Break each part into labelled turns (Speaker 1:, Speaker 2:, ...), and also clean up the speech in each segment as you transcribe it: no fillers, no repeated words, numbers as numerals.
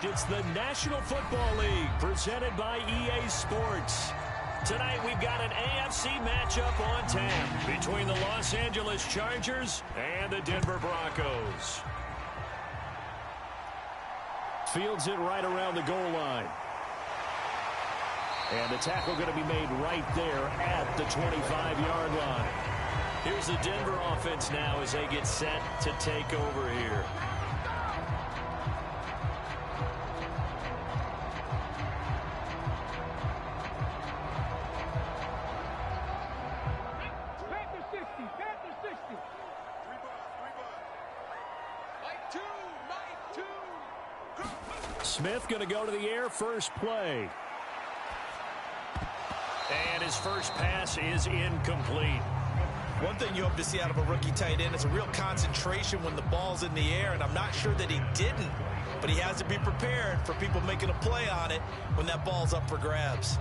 Speaker 1: It's the National Football League presented by EA Sports. Tonight we've got an AFC matchup on tap between the Los Angeles Chargers and the Denver Broncos. Fields it right around the goal line. And the tackle going to be made right there at the 25-yard line. Here's the Denver offense now as they get set to take over here. Smith going to go to the air first play. And his first pass is incomplete.
Speaker 2: One thing you hope to see out of a rookie tight end is a real concentration when the ball's in the air, and I'm not sure that he didn't, but he has to be prepared for people making a play on it when that ball's up for grabs.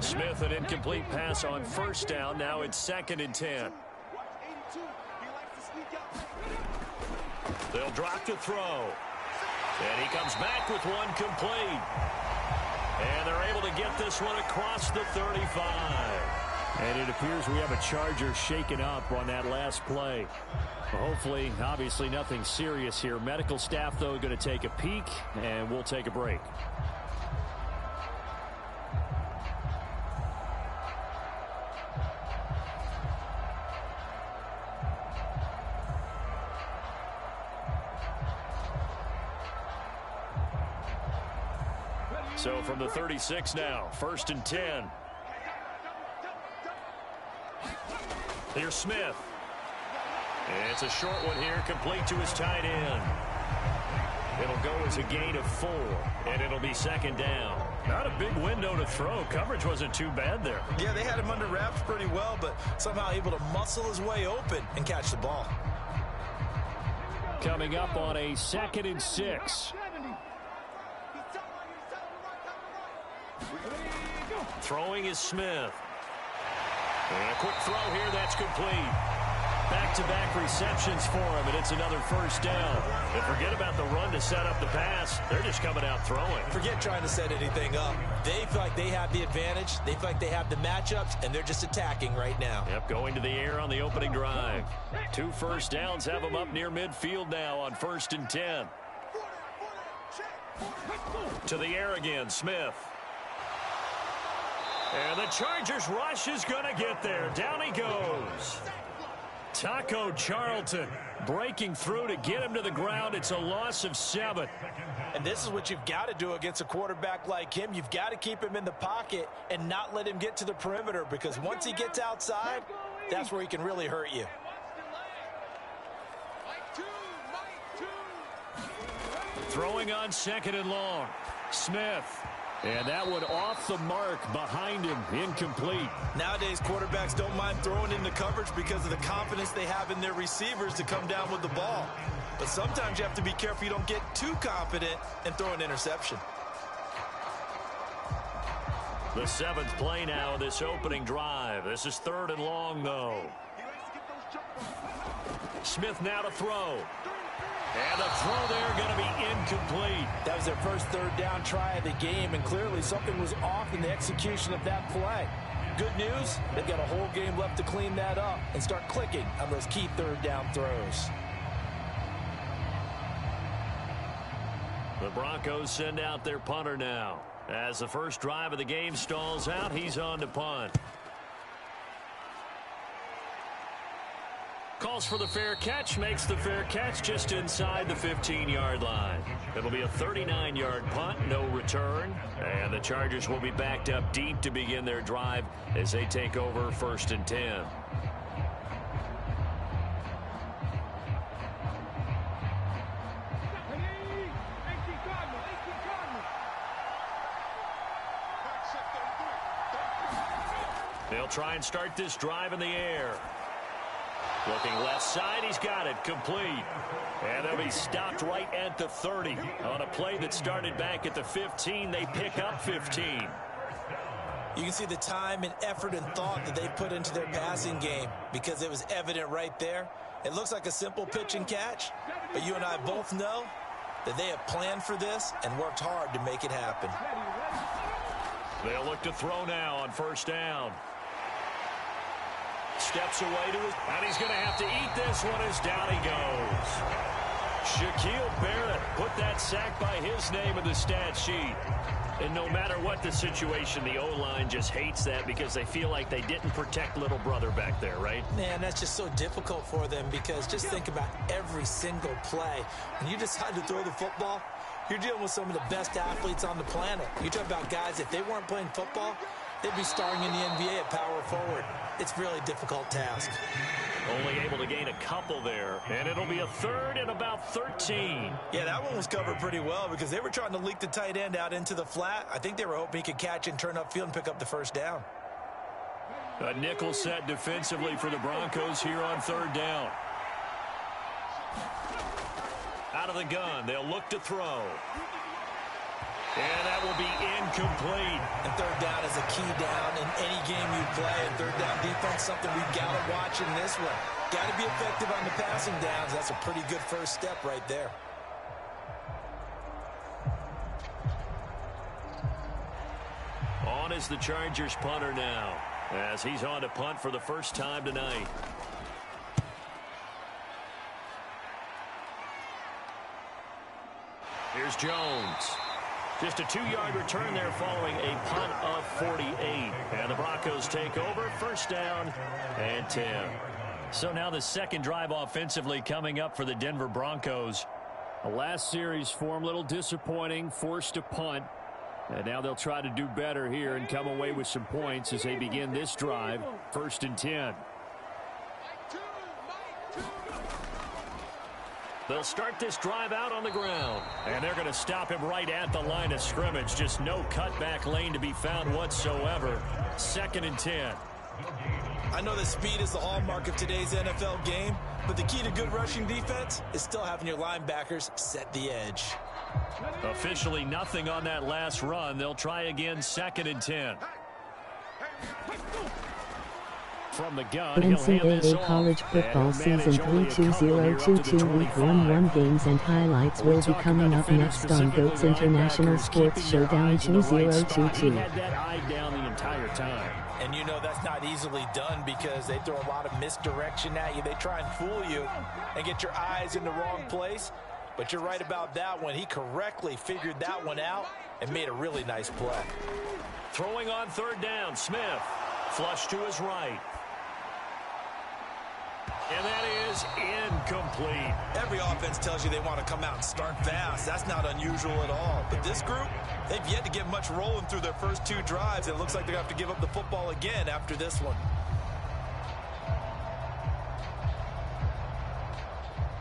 Speaker 1: Smith, an incomplete pass on first down. Now it's 2nd and 10. They'll drop to throw. And he comes back with one complete. And they're able to get this one across the 35. And it appears we have a Charger shaken up on that last play. Hopefully, obviously, nothing serious here. Medical staff, though, going to take a peek, and we'll take a break. So from the 36 now, 1st and 10. Here's Smith. It's a short one here, complete to his tight end. It'll go as a gain of 4, and it'll be 2nd down. Not a big window to throw. Coverage wasn't too bad there.
Speaker 2: Yeah, they had him under wraps pretty well, but somehow able to muscle his way open and catch the ball.
Speaker 1: Coming up on a 2nd and 6. Throwing is Smith. And a quick throw here, that's complete. Back-to-back receptions for him, and it's another first down. And forget about the run to set up the pass. They're just coming out throwing.
Speaker 2: Forget trying to set anything up. They feel like they have the advantage. They feel like they have the matchups, and they're just attacking right now.
Speaker 1: Yep, going to the air on the opening drive. 2 first downs have them up near midfield now on 1st and 10. To the air again, Smith. And the Chargers rush is going to get there. Down he goes. Taco Charlton breaking through to get him to the ground. It's a loss of 7.
Speaker 2: And this is what you've got to do against a quarterback like him. You've got to keep him in the pocket and not let him get to the perimeter, because once he gets outside, that's where he can really hurt you.
Speaker 1: Throwing on 2nd and long. Smith. And that one off the mark behind him, incomplete.
Speaker 2: Nowadays, quarterbacks don't mind throwing into coverage because of the confidence they have in their receivers to come down with the ball. But sometimes you have to be careful you don't get too confident and throw an interception.
Speaker 1: The 7th play now of this opening drive. This is 3rd and long, though. Smith now to throw. And the throw there going to be incomplete.
Speaker 2: That was their first 3rd down try of the game, and clearly something was off in the execution of that play. Good news, they've got a whole game left to clean that up and start clicking on those key 3rd down throws.
Speaker 1: The Broncos send out their punter now. As the first drive of the game stalls out, he's on to punt. Calls for the fair catch, makes the fair catch just inside the 15-yard line. It'll be a 39-yard punt, no return. And the Chargers will be backed up deep to begin their drive as they take over 1st and 10. They'll try and start this drive in the air. Looking left side, he's got it, complete. And they'll be stopped right at the 30. On a play that started back at the 15, they pick up 15.
Speaker 2: You can see the time and effort and thought that they put into their passing game, because it was evident right there. It looks like a simple pitch and catch, but you and I both know that they have planned for this and worked hard to make it happen.
Speaker 1: They'll look to throw now on first down. Steps away to his, and he's going to have to eat this one as down he goes. Shaquille Barrett put that sack by his name in the stat sheet. And no matter what the situation, the O-line just hates that because they feel like they didn't protect little brother back there, right?
Speaker 2: Man, that's just so difficult for them because just think about every single play. When you decide to throw the football, you're dealing with some of the best athletes on the planet. You talk about guys, if they weren't playing football, they'd be starring in the NBA at power forward. It's a really difficult task.
Speaker 1: Only able to gain a couple there, and it'll be a third and about 13.
Speaker 2: Yeah, that one was covered pretty well because they were trying to leak the tight end out into the flat. I think they were hoping he could catch and turn upfield and pick up the first down.
Speaker 1: A nickel set defensively for the Broncos here on third down. Out of the gun, they'll look to throw. And that will be incomplete.
Speaker 2: And third down is a key down in any game you play. And third down defense, something we've got to watch in this one. Got to be effective on the passing downs. That's a pretty good first step right there.
Speaker 1: On is the Chargers punter now, as he's on to punt for the first time tonight. Here's Jones. Just a 2-yard return there following a punt of 48. And the Broncos take over, first down and 10. So now the second drive offensively coming up for the Denver Broncos. The last series form a little disappointing, forced to punt. And now they'll try to do better here and come away with some points as they begin this drive, first and 10. They'll start this drive out on the ground. And they're going to stop him right at the line of scrimmage. Just no cutback lane to be found whatsoever. Second and 10.
Speaker 2: I know that speed is the hallmark of today's NFL game, but the key to good rushing defense is still having your linebackers set the edge.
Speaker 1: Officially nothing on that last run. They'll try again, second and 10. From the gun,
Speaker 3: Ncaa college football season 32022 week 1 games and highlights will be coming up next on GOAT's International Sports Showdown 2022.
Speaker 1: Had that eye down the entire time.
Speaker 2: And you know that's not easily done because they throw a lot of misdirection at you. They try and fool you and get your eyes in the wrong place. But you're right about that one. He correctly figured that one out and made a really nice play.
Speaker 1: Throwing on third down, Smith. Flush to his right. And that is incomplete.
Speaker 2: Every offense tells you they want to come out and start fast. That's not unusual at all. But this group, they've yet to get much rolling through their first 2 drives. It looks like they're going to have to give up the football again after this one.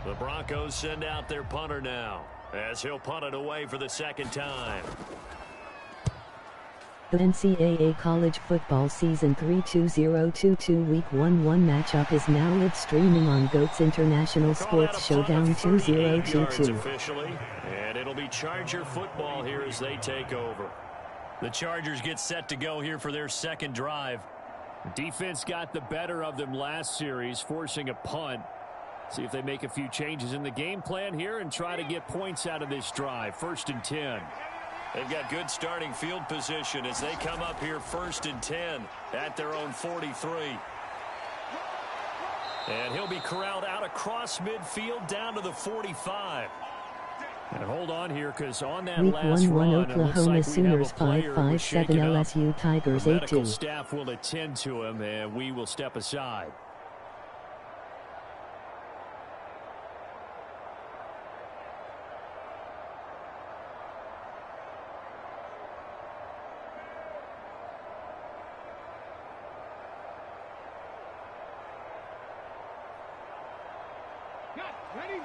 Speaker 1: The Broncos send out their punter now, as he'll punt it away for the second time.
Speaker 3: The Ncaa college football season 32022 week 1 matchup is now live streaming on GOAT's International Sports Showdown 2022.
Speaker 1: Officially, and it'll be Charger football here as they take over. The Chargers get set to go here for their second drive. Defense got the better of them last series, forcing a punt. See if they make a few changes in the game plan here and try to get points out of this drive. First and 10. They've got good starting field position as they come up here first and 10 at their own 43. And he'll be corralled out across midfield down to the 45. And hold on here because on that
Speaker 3: week
Speaker 1: last
Speaker 3: 1
Speaker 1: run,
Speaker 3: Oklahoma Sooners 5-5-7 LSU Tigers 8-2.
Speaker 1: Medical staff will attend to him and we will step aside.
Speaker 4: Ready?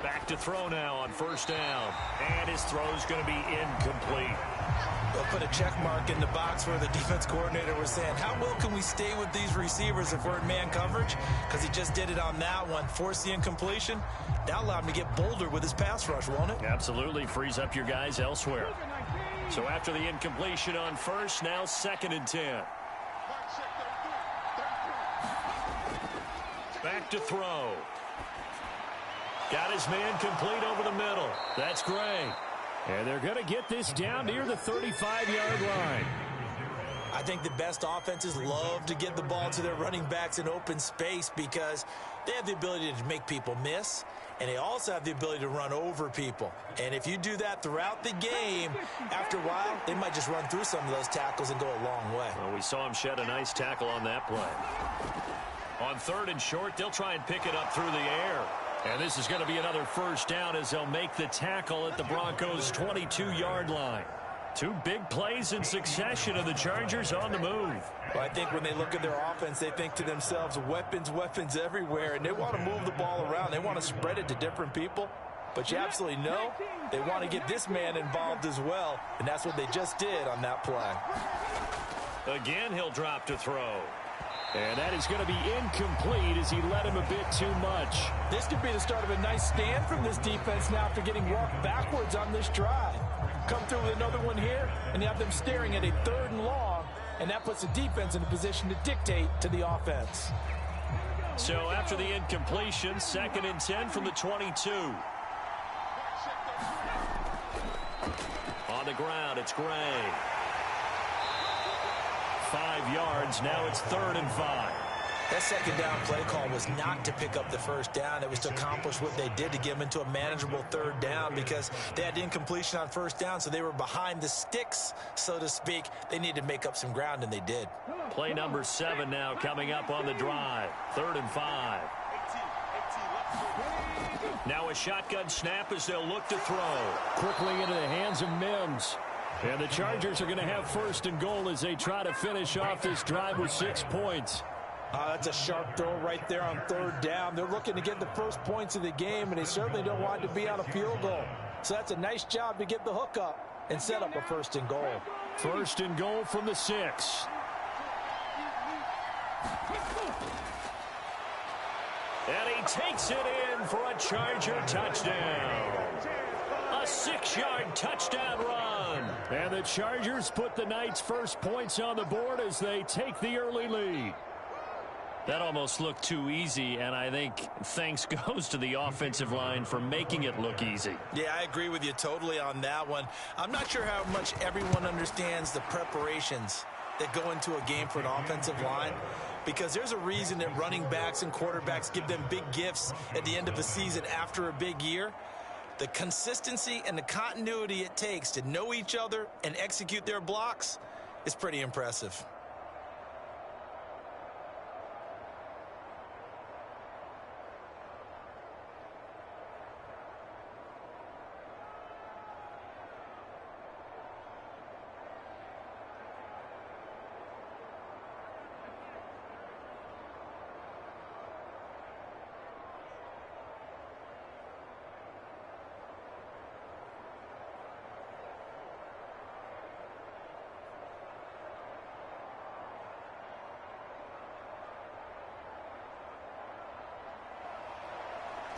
Speaker 1: Back to throw now on first down. And his throw's going to be incomplete.
Speaker 2: They'll put a check mark in the box where the defense coordinator was saying, how well can we stay with these receivers if we're in man coverage? Because he just did it on that one. Force the incompletion. That'll allow him to get bolder with his pass rush, won't it?
Speaker 1: Absolutely. Frees up your guys elsewhere. So after the incompletion on first, now second and 10. Back to throw. Got his man complete over the middle. That's great. And they're going to get this down near the 35-yard line.
Speaker 2: I think the best offenses love to get the ball to their running backs in open space because they have the ability to make people miss, and they also have the ability to run over people. And if you do that throughout the game, after a while, they might just run through some of those tackles and go a long way.
Speaker 1: Well, we saw him shed a nice tackle on that play. On 3rd and short, they'll try and pick it up through the air. And this is going to be another first down as they'll make the tackle at the Broncos' 22-yard line. 2 big plays in succession, and the Chargers on the move.
Speaker 2: Well, I think when they look at their offense, they think to themselves, weapons, weapons everywhere, and they want to move the ball around. They want to spread it to different people. But you absolutely know they want to get this man involved as well, and that's what they just did on that play.
Speaker 1: Again, he'll drop to throw. And that is going to be incomplete as he led him a bit too much.
Speaker 2: This could be the start of a nice stand from this defense now after getting walked backwards on this drive. Come through with another one here, and you have them staring at a 3rd and long, and that puts the defense in a position to dictate to the offense.
Speaker 1: So after the incompletion, 2nd and 10 from the 22. On the ground, it's Gray. 5 yards, now it's 3rd and 5.
Speaker 2: That 2nd down play call was not to pick up the 1st down. It was to accomplish what they did to get them into a manageable 3rd down because they had incompletion on 1st down, so they were behind the sticks, so to speak. They needed to make up some ground, and they did.
Speaker 1: Play number 7 now coming up on the drive. 3rd and 5. Now a shotgun snap as they'll look to throw. Quickly into the hands of Mims. And the Chargers are going to have 1st and goal as they try to finish off this drive with 6 points.
Speaker 2: That's a sharp throw right there on 3rd down. They're looking to get the first points of the game, and they certainly don't want to be on a field goal. So that's a nice job to get the hook up and set up a 1st and goal.
Speaker 1: 1st and goal from the 6. And he takes it in for a Charger touchdown. A 6-yard touchdown run. And the Chargers put the Knights' first points on the board as they take the early lead. That almost looked too easy, and I think thanks goes to the offensive line for making it look easy.
Speaker 2: Yeah, I agree with you totally on that one. I'm not sure how much everyone understands the preparations that go into a game for an offensive line, because there's a reason that running backs and quarterbacks give them big gifts at the end of the season after a big year. The consistency and the continuity it takes to know each other and execute their blocks is pretty impressive.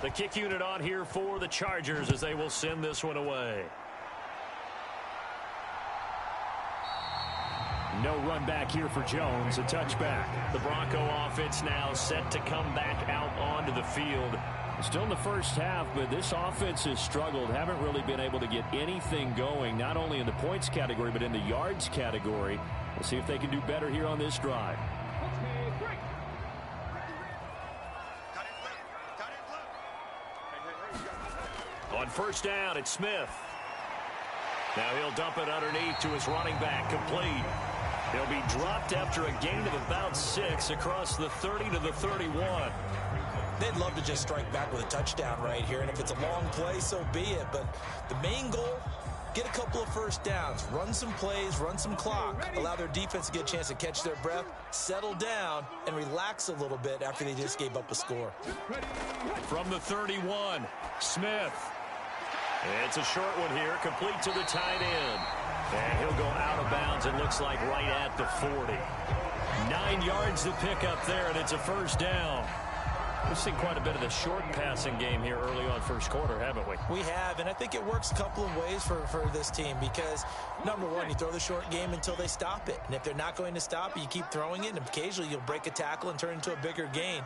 Speaker 1: The kick unit on here for the Chargers as they will send this one away. No run back here for Jones, a touchback. The Bronco offense now set to come back out onto the field. Still in the first half, but this offense has struggled. Haven't really been able to get anything going, not only in the points category, but in the yards category. We'll see if they can do better here on this drive. On 1st down, it's Smith. Now he'll dump it underneath to his running back, complete. He'll be dropped after a gain of about 6 across the 30 to the 31.
Speaker 2: They'd love to just strike back with a touchdown right here, and if it's a long play, so be it. But the main goal, get a couple of 1st downs, run some plays, run some clock, allow their defense to get a chance to catch their breath, settle down, and relax a little bit after they just gave up a score.
Speaker 1: From the 31, Smith. It's a short one here, complete to the tight end. And he'll go out of bounds, it looks like right at the 40. 9 yards to pick up there, and it's a 1st down. We've seen quite a bit of the short passing game here early on first quarter, haven't we?
Speaker 2: We have, and I think it works a couple of ways for this team because, number one, you throw the short game until they stop it. And if they're not going to stop it, you keep throwing it, and occasionally you'll break a tackle and turn it into a bigger gain.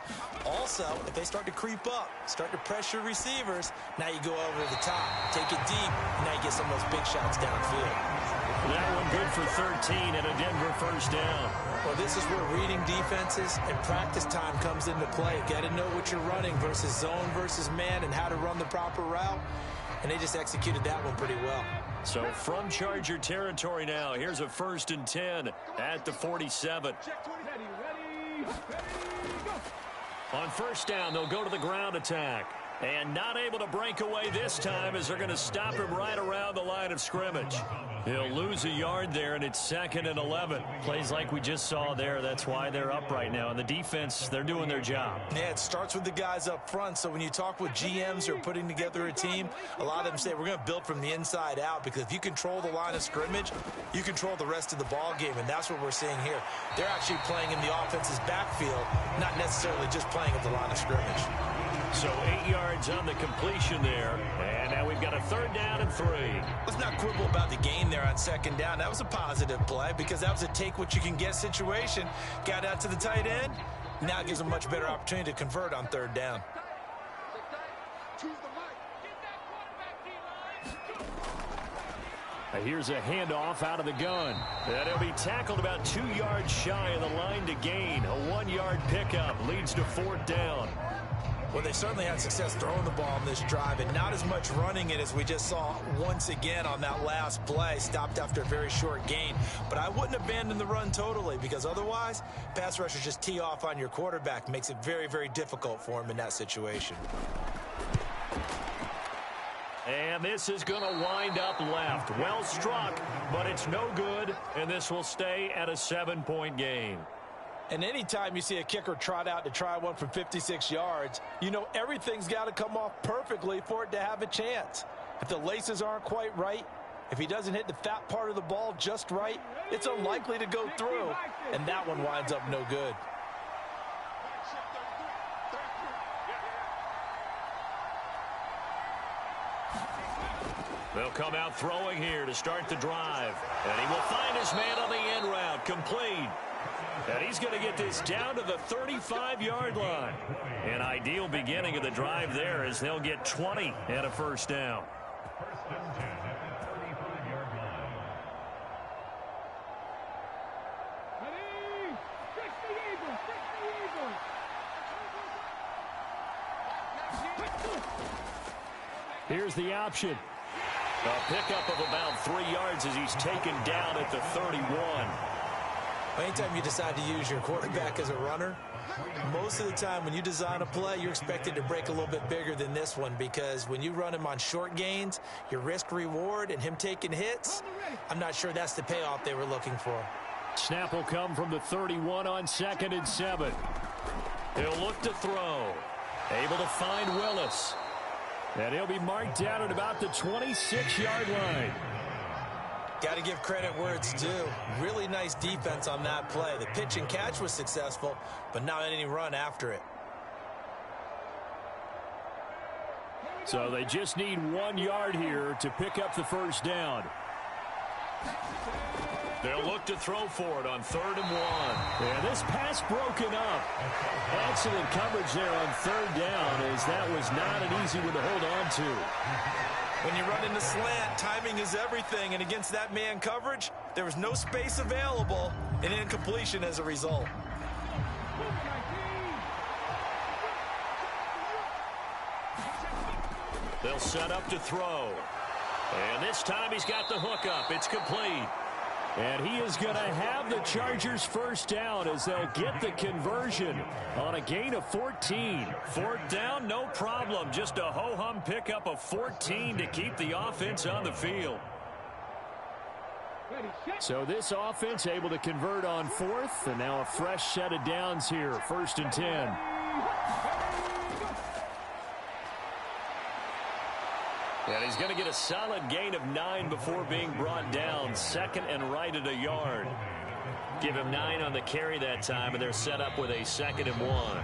Speaker 2: Also, if they start to creep up, start to pressure receivers, now you go over the top, take it deep, and now you get some of those big shots downfield.
Speaker 1: That one good for 13 and a Denver first down.
Speaker 2: Well, this is where reading defenses and practice time comes into play. You got to know what you're running versus zone versus man and how to run the proper route. And they just executed that one pretty well.
Speaker 1: So from Charger territory now, here's a 1st and 10 at the 47. On first down, they'll go to the ground attack. And not able to break away this time as they're going to stop him right around the line of scrimmage. He'll lose a yard there, and it's 2nd and 11. Plays like we just saw there. That's why they're up right now. And the defense, they're doing their job.
Speaker 2: Yeah, it starts with the guys up front. So when you talk with GMs who are putting together a team, a lot of them say we're going to build from the inside out because if you control the line of scrimmage, you control the rest of the ball game, and that's what we're seeing here. They're actually playing in the offense's backfield, not necessarily just playing at the line of scrimmage.
Speaker 1: So 8 yards on the completion there. And now we've got a 3rd down and 3.
Speaker 2: Let's not quibble about the gain there on 2nd down. That was a positive play because that was a take-what-you-can-get situation. Got out to the tight end. Now it gives them a much better opportunity to convert on 3rd down.
Speaker 1: Here's a handoff out of the gun. And he'll be tackled about 2 yards shy of the line to gain. A 1-yard pickup leads to 4th down.
Speaker 2: Well, they certainly had success throwing the ball on this drive and not as much running it as we just saw once again on that last play. Stopped after a very short gain. But I wouldn't abandon the run totally because otherwise, pass rushers just tee off on your quarterback. Makes it very, very difficult for him in that situation.
Speaker 1: And this is going to wind up left. Well struck, but it's no good. And this will stay at a 7-point game.
Speaker 2: And anytime you see a kicker trot out to try one from 56 yards, you know everything's got to come off perfectly for it to have a chance. If the laces aren't quite right, if he doesn't hit the fat part of the ball just right, it's unlikely to go through, and that one winds up no good.
Speaker 1: They'll come out throwing here to start the drive. And he will find his man on the end route, complete. And he's going to get this down to the 35-yard line. An ideal beginning of the drive there as they'll get 20 and a 1st down. Here's the option. A pickup of about 3 yards as he's taken down at the 31.
Speaker 2: Anytime you decide to use your quarterback as a runner, most of the time when you design a play, you're expected to break a little bit bigger than this one because when you run him on short gains, your risk-reward and him taking hits, I'm not sure that's the payoff they were looking for.
Speaker 1: Snap will come from the 31 on 2nd and 7. He'll look to throw. Able to find Willis. And he'll be marked down at about the 26-yard line.
Speaker 2: Got to give credit where it's due. Really nice defense on that play. The pitch and catch was successful, but not any run after it.
Speaker 1: So they just need 1 yard here to pick up the 1st down. They'll look to throw for it on 3rd and 1. And this pass broken up. Excellent coverage there on 3rd down as that was not an easy one to hold on to.
Speaker 2: When you run in the slant, timing is everything. And against that man coverage, there was no space available and incompletion as a result.
Speaker 1: They'll set up to throw. And this time he's got the hook up. It's complete. And he is going to have the Chargers 1st down as they'll get the conversion on a gain of 14. 4th down, no problem. Just a ho-hum pickup of 14 to keep the offense on the field. So this offense able to convert on 4th, and now a fresh set of downs here, 1st and 10. And he's going to get a solid gain of 9 before being brought down. 2nd and right at a yard. Give him 9 on the carry that time, and they're set up with a 2nd and 1.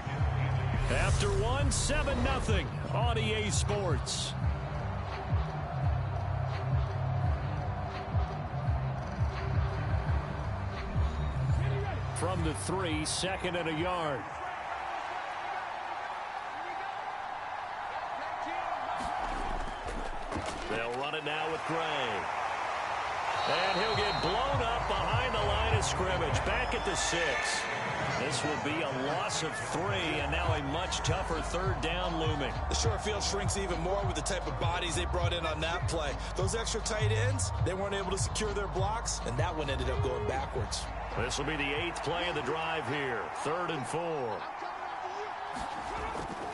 Speaker 1: After one, 7-0 on EA Sports. From the 3, 2nd and a yard. They'll run it now with Gray. And he'll get blown up behind the line of scrimmage. Back at the 6. This will be a loss of 3, and now a much tougher 3rd down looming.
Speaker 2: The short field shrinks even more with the type of bodies they brought in on that play. Those extra tight ends, they weren't able to secure their blocks, and that one ended up going backwards.
Speaker 1: This will be the 8th play of the drive here. 3rd and 4.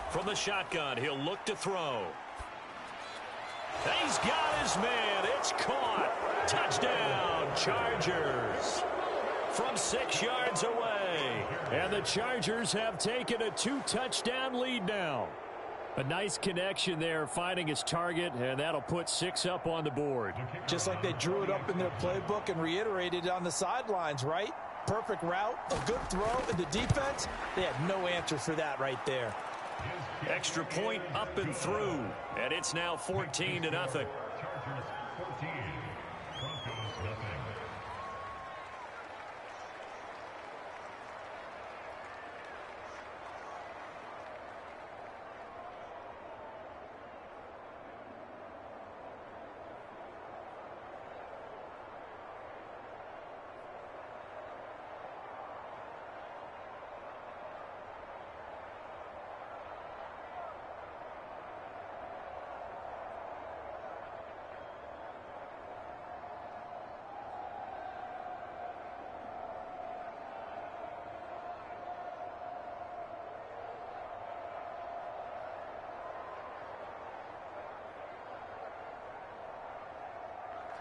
Speaker 1: From the shotgun, he'll look to throw. He's got his man. It's caught. Touchdown, Chargers. From 6 yards away. And the Chargers have taken a 2-touchdown lead now. A nice connection there, finding his target, and that'll put 6 up on the board.
Speaker 2: Just like they drew it up in their playbook and reiterated it on the sidelines, right? Perfect route, a good throw, and the defense, they had no answer for that right there.
Speaker 1: Extra point up and through, and it's now 14-0.
Speaker 4: Chargers 14, Broncos 0.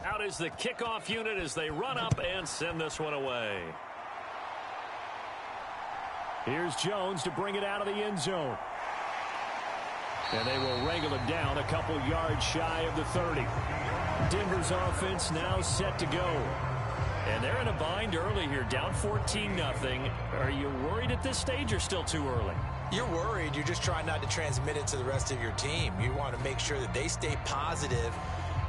Speaker 1: Out is the kickoff unit as they run up and send this one away. Here's Jones to bring it out of the end zone. And they will wrangle him down a couple yards shy of the 30. Denver's offense now set to go. And they're in a bind early here, down 14-0. Are you worried at this stage or still too early?
Speaker 2: You're worried. You're just trying not to transmit it to the rest of your team. You want to make sure that they stay positive.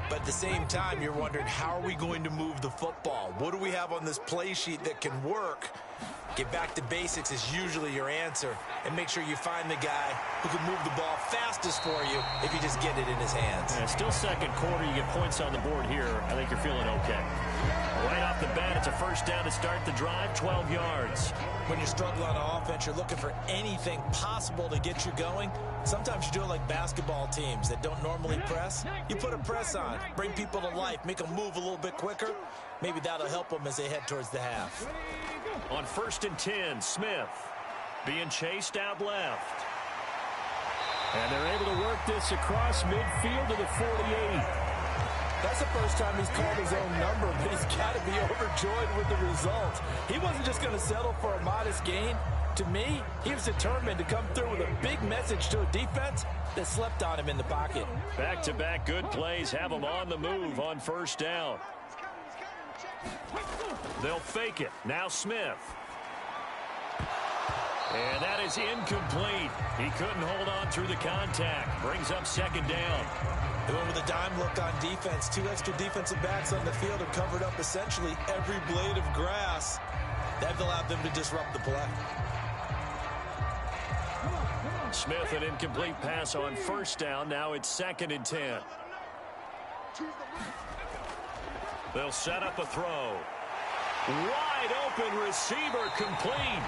Speaker 2: But at the same time, you're wondering, how are we going to move the football? What do we have on this play sheet that can work? Get back to basics is usually your answer. And make sure you find the guy who can move the ball fastest for you if you just get it in his hands.
Speaker 1: Yeah, still second quarter. You get points on the board here. I think you're feeling okay. Right off the bat, it's a first down to start the drive, 12 yards.
Speaker 2: When you're struggling on offense, you're looking for anything possible to get you going. Sometimes you do it like basketball teams that don't normally press. You put a press on, bring people to life, make them move a little bit quicker. Maybe that'll help them as they head towards the half.
Speaker 1: On 1st and 10, Smith being chased out left. And they're able to work this across midfield to the 48.
Speaker 2: That's the first time he's called his own number, but he's got to be overjoyed with the result. He wasn't just going to settle for a modest gain. To me, he was determined to come through with a big message to a defense that slept on him in the pocket.
Speaker 1: Back-to-back good plays have him on the move on first down. They'll fake it. Now Smith. And that is incomplete. He couldn't hold on through the contact. Brings up second down.
Speaker 2: They went with a dime look on defense. 2 extra defensive backs on the field have covered up essentially every blade of grass. That allowed them to disrupt the play.
Speaker 1: Smith, an incomplete pass on first down. Now it's 2nd and 10. They'll set up a throw. Wide open receiver complete.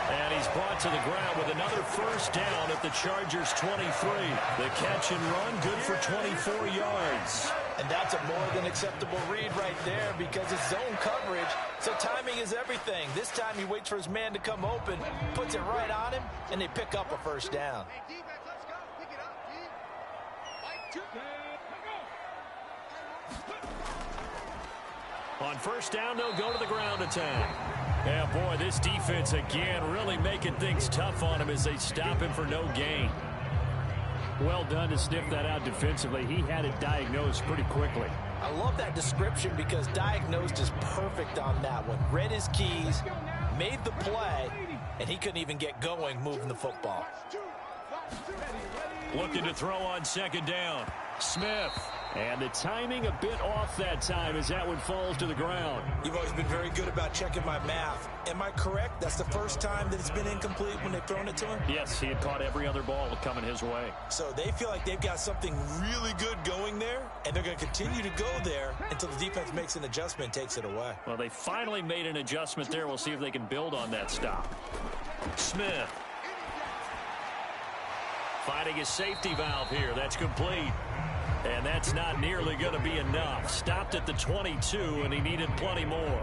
Speaker 1: And he's brought to the ground with another first down at the Chargers 23. The catch and run good for 24 yards.
Speaker 2: And that's a more than acceptable read right there because it's zone coverage, so timing is everything. This time he waits for his man to come open, puts it right on him, and they pick up a first down.
Speaker 1: On first down, they'll go to the ground attack. Yeah, boy, this defense again really making things tough on him as they stop him for no gain. Well done to sniff that out defensively. He had it diagnosed pretty quickly.
Speaker 2: I love that description because diagnosed is perfect on that one. Read his keys, made the play, and he couldn't even get going moving the football.
Speaker 1: Looking to throw on second down. Smith. And the timing a bit off that time as that one falls to the ground.
Speaker 2: You've always been very good about checking my math. Am I correct? That's the first time that it's been incomplete when they've thrown it to him?
Speaker 1: Yes, he had caught every other ball coming his way.
Speaker 2: So they feel like they've got something really good going there, and they're going to continue to go there until the defense makes an adjustment and takes it away.
Speaker 1: Well, they finally made an adjustment there. We'll see if they can build on that stop. Smith. Finding his safety valve here. That's complete. And that's not nearly going to be enough. Stopped at the 22, and he needed plenty more.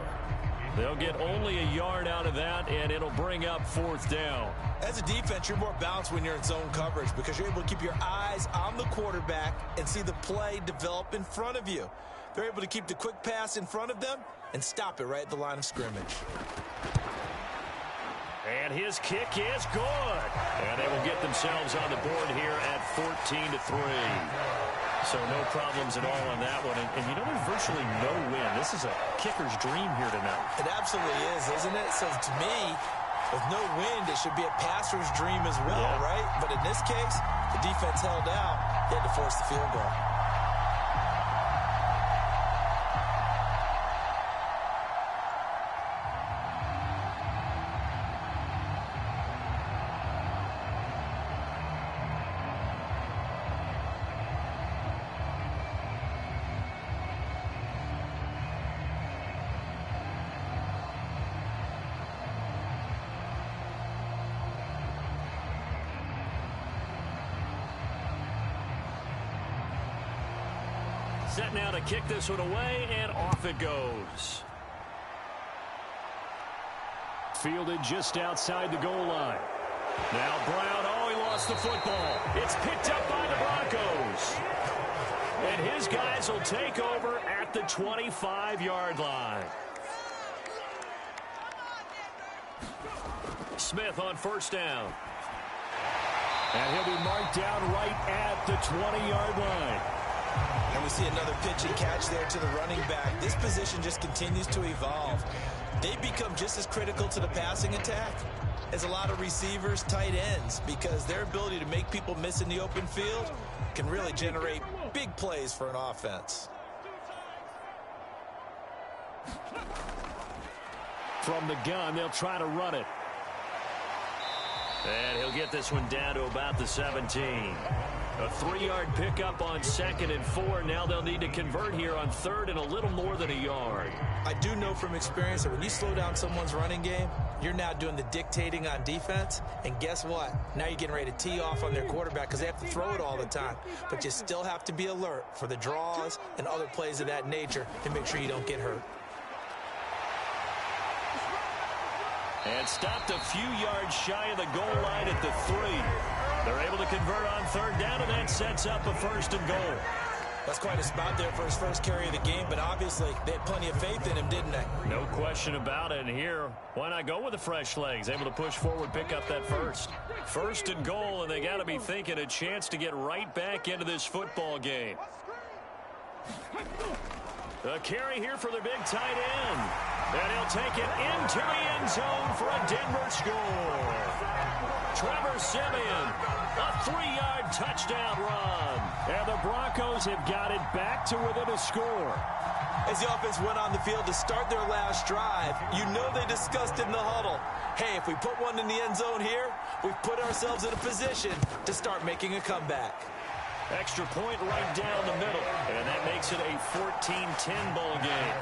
Speaker 1: They'll get only a yard out of that, and it'll bring up fourth down.
Speaker 2: As a defense, you're more balanced when you're in zone coverage because you're able to keep your eyes on the quarterback and see the play develop in front of you. They're able to keep the quick pass in front of them and stop it right at the line of scrimmage.
Speaker 1: And his kick is good. And they will get themselves on the board here at 14-3. So no problems at all on that one. And you know, there's virtually no win. This is a kicker's dream here tonight.
Speaker 2: It absolutely is, isn't it? So to me, with no wind, it should be a passer's dream as well, right? But in this case, the defense held out. They had to force the field goal.
Speaker 1: Set now to kick this one away, and off it goes. Fielded just outside the goal line. Now Brown, he lost the football. It's picked up by the Broncos. And his guys will take over at the 25-yard line. Smith on first down. And he'll be marked down right at the 20-yard line.
Speaker 2: And we see another pitch and catch there to the running back. This position just continues to evolve. They become just as critical to the passing attack as a lot of receivers, tight ends, because their ability to make people miss in the open field can really generate big plays for an offense.
Speaker 1: From the gun, they'll try to run it. And he'll get this one down to about the 17. A 3-yard pickup on 2nd and 4. Now they'll need to convert here on 3rd and a little more than a yard.
Speaker 2: I do know from experience that when you slow down someone's running game, you're now doing the dictating on defense. And guess what? Now you're getting ready to tee off on their quarterback because they have to throw it all the time. But you still have to be alert for the draws and other plays of that nature to make sure you don't get hurt.
Speaker 1: And stopped a few yards shy of the goal line at the 3. They're able to convert on 3rd down, and that sets up a 1st and goal.
Speaker 2: That's quite a spot there for his first carry of the game, but obviously they had plenty of faith in him, didn't they?
Speaker 1: No question about it. And here, why not go with the fresh legs? Able to push forward, pick up that first. 1st and goal, and they got to be thinking a chance to get right back into this football game. A carry here for the big tight end. And he'll take it into the end zone for a Denver score. Trevor Siemian, a 3-yard touchdown run. And the Broncos have got it back to within a score.
Speaker 2: As the offense went on the field to start their last drive, you know they discussed in the huddle, hey, if we put one in the end zone here, we've put ourselves in a position to start making a comeback.
Speaker 1: Extra point right down the middle. And that makes it a 14-10 ball game.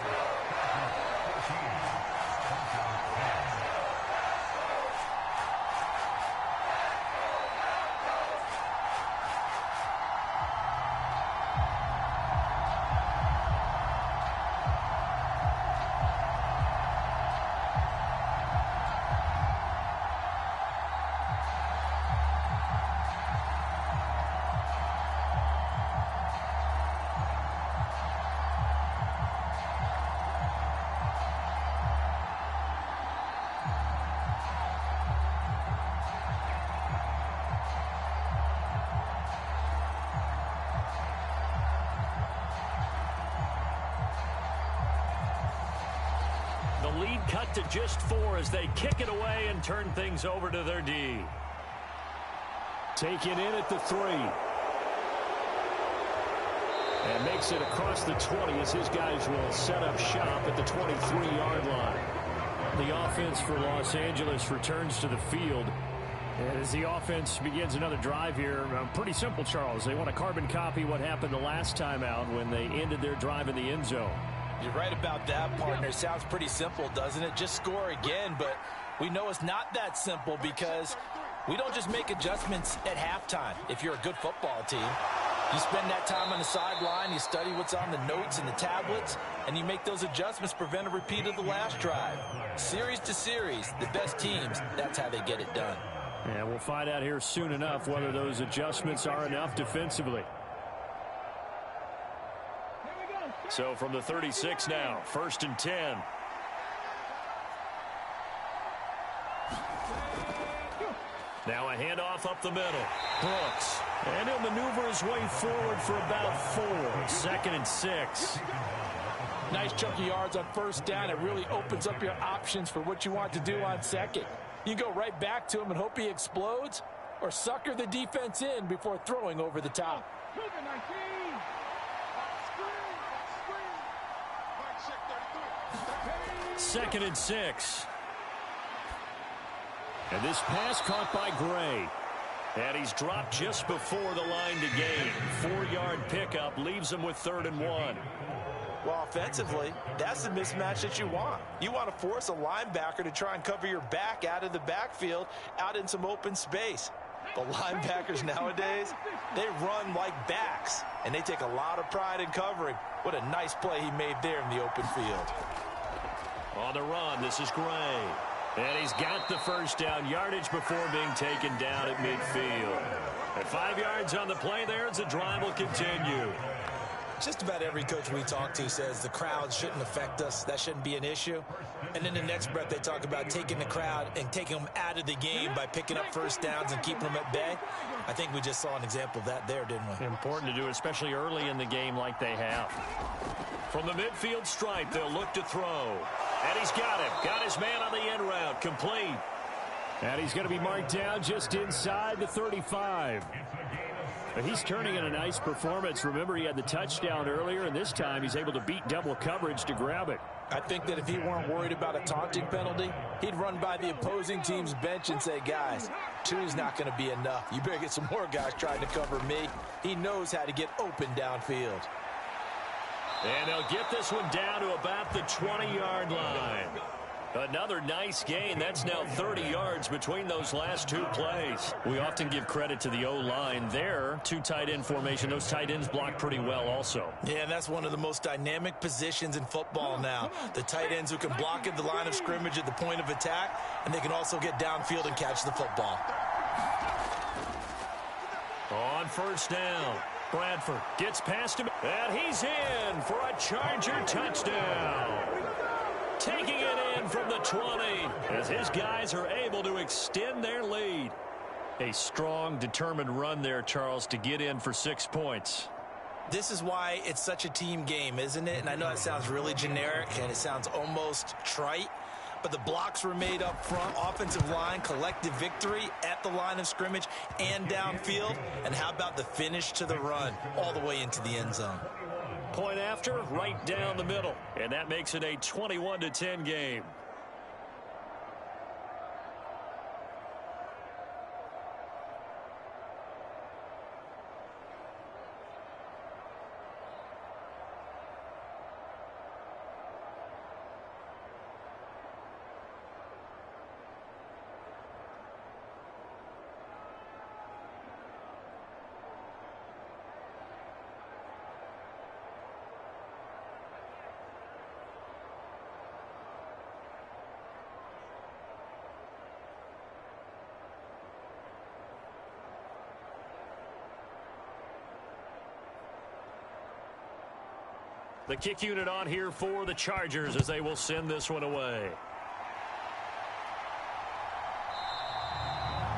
Speaker 1: Lead cut to just 4 as they kick it away and turn things over to their D. Taken in at the 3. And makes it across the 20 as his guys will set up shop at the 23-yard line. The offense for Los Angeles returns to the field. And as the offense begins another drive here, pretty simple, Charles. They want to carbon copy what happened the last time out when they ended their drive in the end zone.
Speaker 2: You're right about that, partner. Sounds pretty simple, doesn't it? Just score again, but we know it's not that simple because we don't just make adjustments at halftime if you're a good football team. You spend that time on the sideline, you study what's on the notes and the tablets, and you make those adjustments, prevent a repeat of the last drive. Series to series, the best teams, that's how they get it done.
Speaker 1: And we'll find out here soon enough whether those adjustments are enough defensively. So from the 36 now, 1st and 10. Now a handoff up the middle. Brooks. And he'll maneuver his way forward for about 4. 2nd and 6.
Speaker 2: Nice chunk of yards on 1st down. It really opens up your options for what you want to do on 2nd. You go right back to him and hope he explodes, or sucker the defense in before throwing over the top.
Speaker 1: 2nd and 6. And this pass caught by Gray. And he's dropped just before the line to gain. 4-yard pickup leaves him with 3rd and 1.
Speaker 2: Well, offensively, that's the mismatch that you want. You want to force a linebacker to try and cover your back out of the backfield, out in some open space. The linebackers nowadays, they run like backs, and they take a lot of pride in covering. What a nice play he made there in the open field.
Speaker 1: On the run, this is Gray. And he's got the 1st down yardage before being taken down at midfield. At 5 yards on the play there, as the drive will continue.
Speaker 2: Just about every coach we talk to says the crowd shouldn't affect us. That shouldn't be an issue. And in the next breath, they talk about taking the crowd and taking them out of the game by picking up 1st downs and keeping them at bay. I think we just saw an example of that there, didn't we?
Speaker 1: Important to do, especially early in the game like they have. From the midfield stripe, they'll look to throw. And he's got him. Got his man on the end route. Complete. And he's going to be marked down just inside the 35. But he's turning in a nice performance. Remember, he had the touchdown earlier, and this time he's able to beat double coverage to grab it.
Speaker 2: I think that if he weren't worried about a taunting penalty, he'd run by the opposing team's bench and say, guys, 2's not going to be enough. You better get some more guys trying to cover me. He knows how to get open downfield.
Speaker 1: And they'll get this one down to about the 20-yard line. Another nice gain. That's now 30 yards between those last 2 plays. We often give credit to the O-line there. 2 tight end formation. Those tight ends block pretty well also.
Speaker 2: Yeah, that's one of the most dynamic positions in football now. The tight ends who can block at the line of scrimmage at the point of attack, and they can also get downfield and catch the football.
Speaker 1: On 1st down, Bradford gets past him, and he's in for a Charger touchdown. Taking it in from the 20 as his guys are able to extend their lead. A strong, determined run there, Charles, to get in for 6 points.
Speaker 2: This is why it's such a team game, isn't it? And I know it sounds really generic and it sounds almost trite, but the blocks were made up front, offensive line, collective victory at the line of scrimmage and downfield. And how about the finish to the run all the way into the end zone?
Speaker 1: Point after, right down the middle. And that makes it a 21-10 game. The kick unit on here for the Chargers as they will send this one away.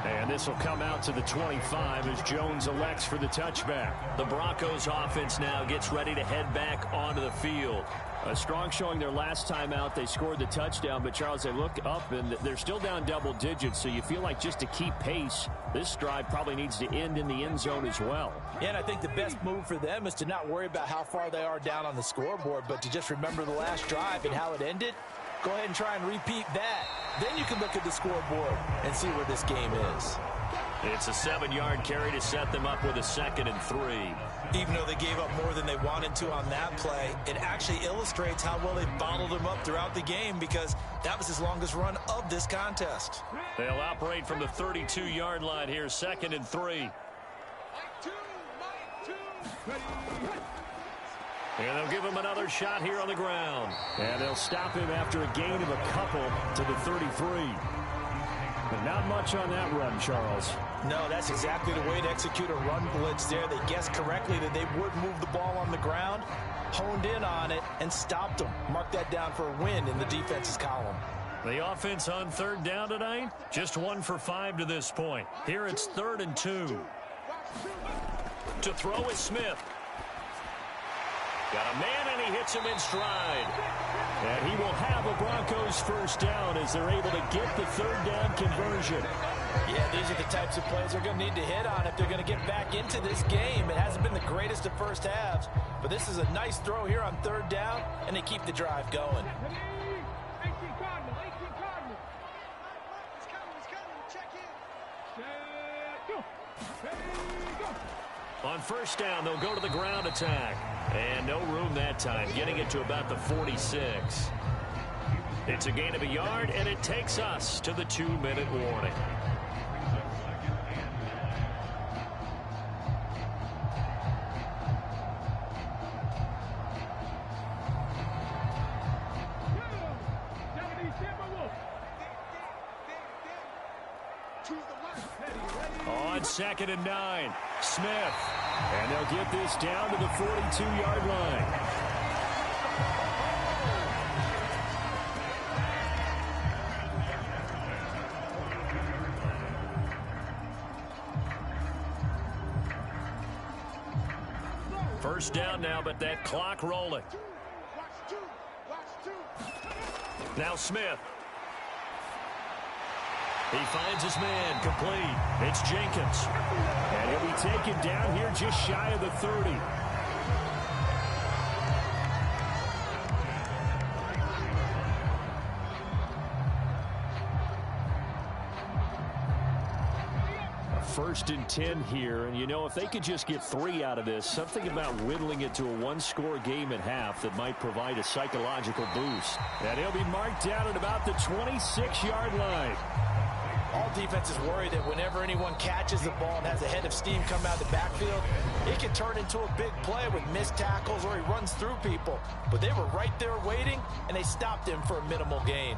Speaker 1: And this will come out to the 25 as Jones elects for the touchback. The Broncos offense now gets ready to head back onto the field. A strong showing their last time out. They scored the touchdown, but Charles, they look up and they're still down double digits, so you feel like just to keep pace, this drive probably needs to end in the end zone as well.
Speaker 2: Yeah, and I think the best move for them is to not worry about how far they are down on the scoreboard, but to just remember the last drive and how it ended. Go ahead and try and repeat that. Then you can look at the scoreboard and see where this game is.
Speaker 1: It's a 7-yard carry to set them up with a 2nd and 3.
Speaker 2: Even though they gave up more than they wanted to on that play, it actually illustrates how well they bottled them up throughout the game because that was his longest run of this contest.
Speaker 1: They'll operate from the 32-yard line here, 2nd and 3. And they'll give him another shot here on the ground. And they'll stop him after a gain of a couple to the 33. But not much on that run, Charles.
Speaker 2: No, that's exactly the way to execute a run blitz there. They guessed correctly that they would move the ball on the ground, honed in on it, and stopped them. Mark that down for a win in the defense's column.
Speaker 1: The offense on 3rd down tonight, just 1 for 5 to this point. Here it's 3rd and 2. To throw is Smith. Got a man, and he hits him in stride. And he will have a Broncos first down as they're able to get the 3rd down conversion.
Speaker 2: Yeah, these are the types of plays they're going to need to hit on if they're going to get back into this game. It hasn't been the greatest of first halves, but this is a nice throw here on 3rd down, and they keep the drive going.
Speaker 1: On 1st down, they'll go to the ground attack. And no room that time, getting it to about the 46. It's a gain of a yard, and it takes us to the 2-minute warning. On 2nd and 9, Smith. And they'll get this down to the 42-yard line. First down now, but that clock rolling. Now Smith. He finds his man, complete. It's Jenkins. And he'll be taken down here just shy of the 30. A 1st and 10 here, and you know, if they could just get 3 out of this, something about whittling it to a 1-score game at half that might provide a psychological boost. And he'll be marked down at about the 26-yard line.
Speaker 2: All defenses worry that whenever anyone catches the ball and has a head of steam come out of the backfield, it can turn into a big play with missed tackles or he runs through people. But they were right there waiting, and they stopped him for a minimal gain.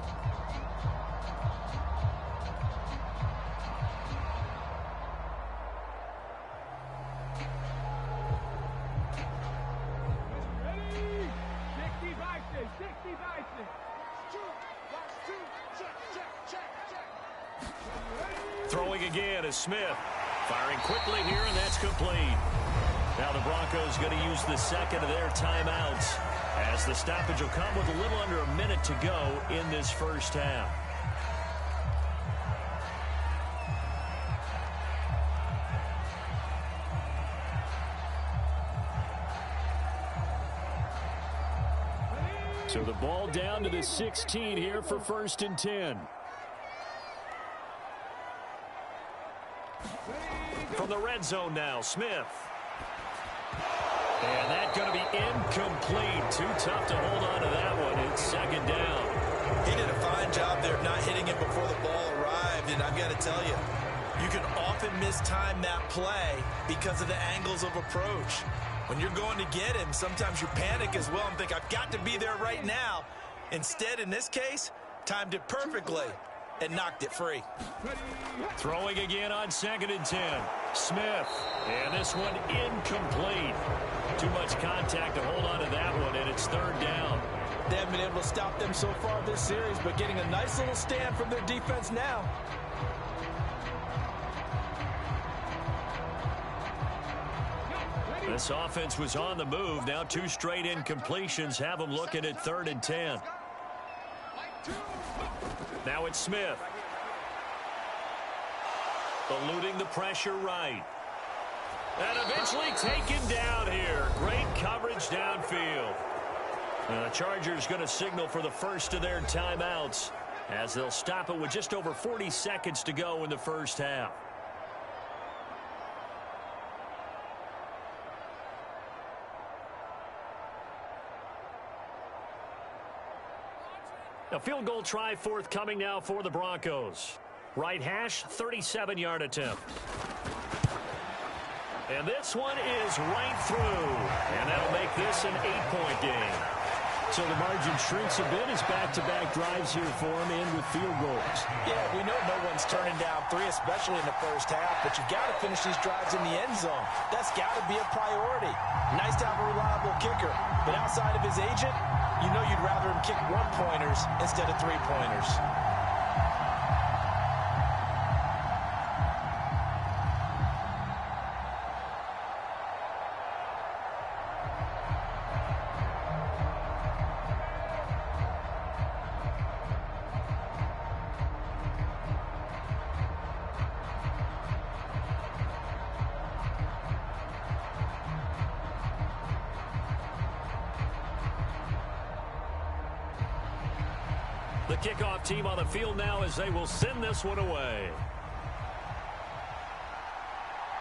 Speaker 1: Throwing again is Smith. Firing quickly here, and that's complete. Now the Broncos going to use the 2nd of their timeouts as the stoppage will come with a little under a minute to go in this first half. So the ball down to the 16 here for 1st and 10. From the red zone now, Smith. And that's going to be incomplete. Too tough to hold on to that one. It's 2nd down.
Speaker 2: He did a fine job there of not hitting it before the ball arrived, and I've got to tell you, you can often mistime that play because of the angles of approach. When you're going to get him, sometimes you panic as well and think, I've got to be there right now. Instead, in this case, timed it perfectly and knocked it free.
Speaker 1: Throwing again on 2nd and 10. Smith. And this one incomplete. Too much contact to hold on to that one, and it's 3rd down.
Speaker 2: They haven't been able to stop them so far this series, but getting a nice little stand from their defense now.
Speaker 1: This offense was on the move. Now 2 straight incompletions have them looking at 3rd and 10. Now it's Smith. Eluding the pressure right. And eventually taken down here. Great coverage downfield. And the Chargers going to signal for the first of their timeouts as they'll stop it with just over 40 seconds to go in the first half. A field goal try forthcoming now for the Broncos. Right hash, 37-yard attempt. And this one is right through. And that'll make this an 8-point game. So the margin shrinks a bit as back-to-back drives here for him and with field goals.
Speaker 2: Yeah, we know no one's turning down 3, especially in the first half, but you've got to finish these drives in the end zone. That's got to be a priority. Nice to have a reliable kicker, but outside of his agent, you know you'd rather him kick 1-pointers instead of 3-pointers.
Speaker 1: The kickoff team on the field now as they will send this one away.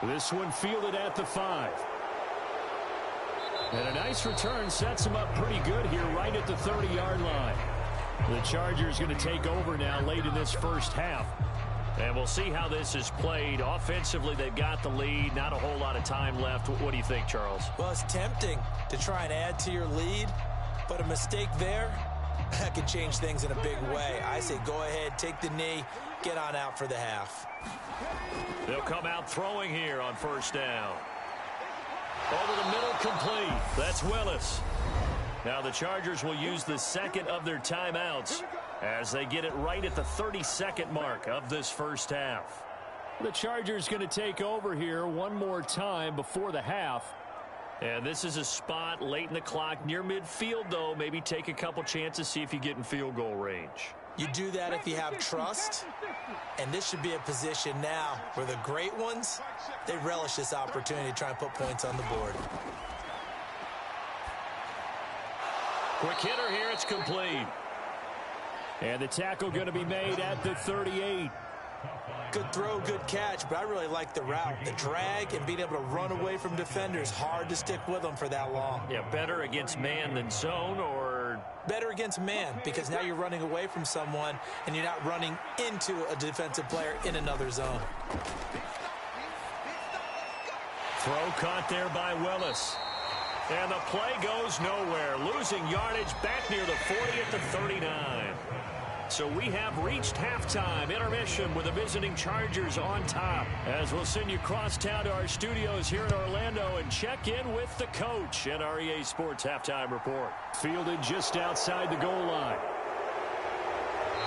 Speaker 1: This one fielded at the 5. And a nice return sets him up pretty good here right at the 30-yard line. The Chargers going to take over now late in this first half. And we'll see how this is played. Offensively, they've got the lead. Not a whole lot of time left. What do you think, Charles?
Speaker 2: Well, it's tempting to try and add to your lead, but a mistake there, that could change things in a big way. I say go ahead, take the knee, get on out for the half.
Speaker 1: They'll come out throwing here on first down. Over the middle, complete. That's Willis. Now the Chargers will use the second of their timeouts as they get it right at the 32nd mark of this first half. The Chargers going to take over here one more time before the half. And this is a spot late in the clock near midfield, though. Maybe take a couple chances, see if you get in field goal range.
Speaker 2: You do that if you have trust. And this should be a position now where the great ones, they relish this opportunity to try and put points on the board.
Speaker 1: Quick hitter here, it's complete. And the tackle going to be made at the 38.
Speaker 2: Good throw, good catch, but I really like the route. The drag and being able to run away from defenders, hard to stick with them for that long.
Speaker 1: Yeah, better against man than zone, or?
Speaker 2: Better against man, because now you're running away from someone and you're not running into a defensive player in another zone.
Speaker 1: Throw caught there by Willis. And the play goes nowhere. Losing yardage back near the 40 at the 39. So we have reached halftime intermission with the visiting Chargers on top. As we'll send you cross town to our studios here in Orlando and check in with the coach at our EA Sports Halftime Report. Fielded just outside the goal line.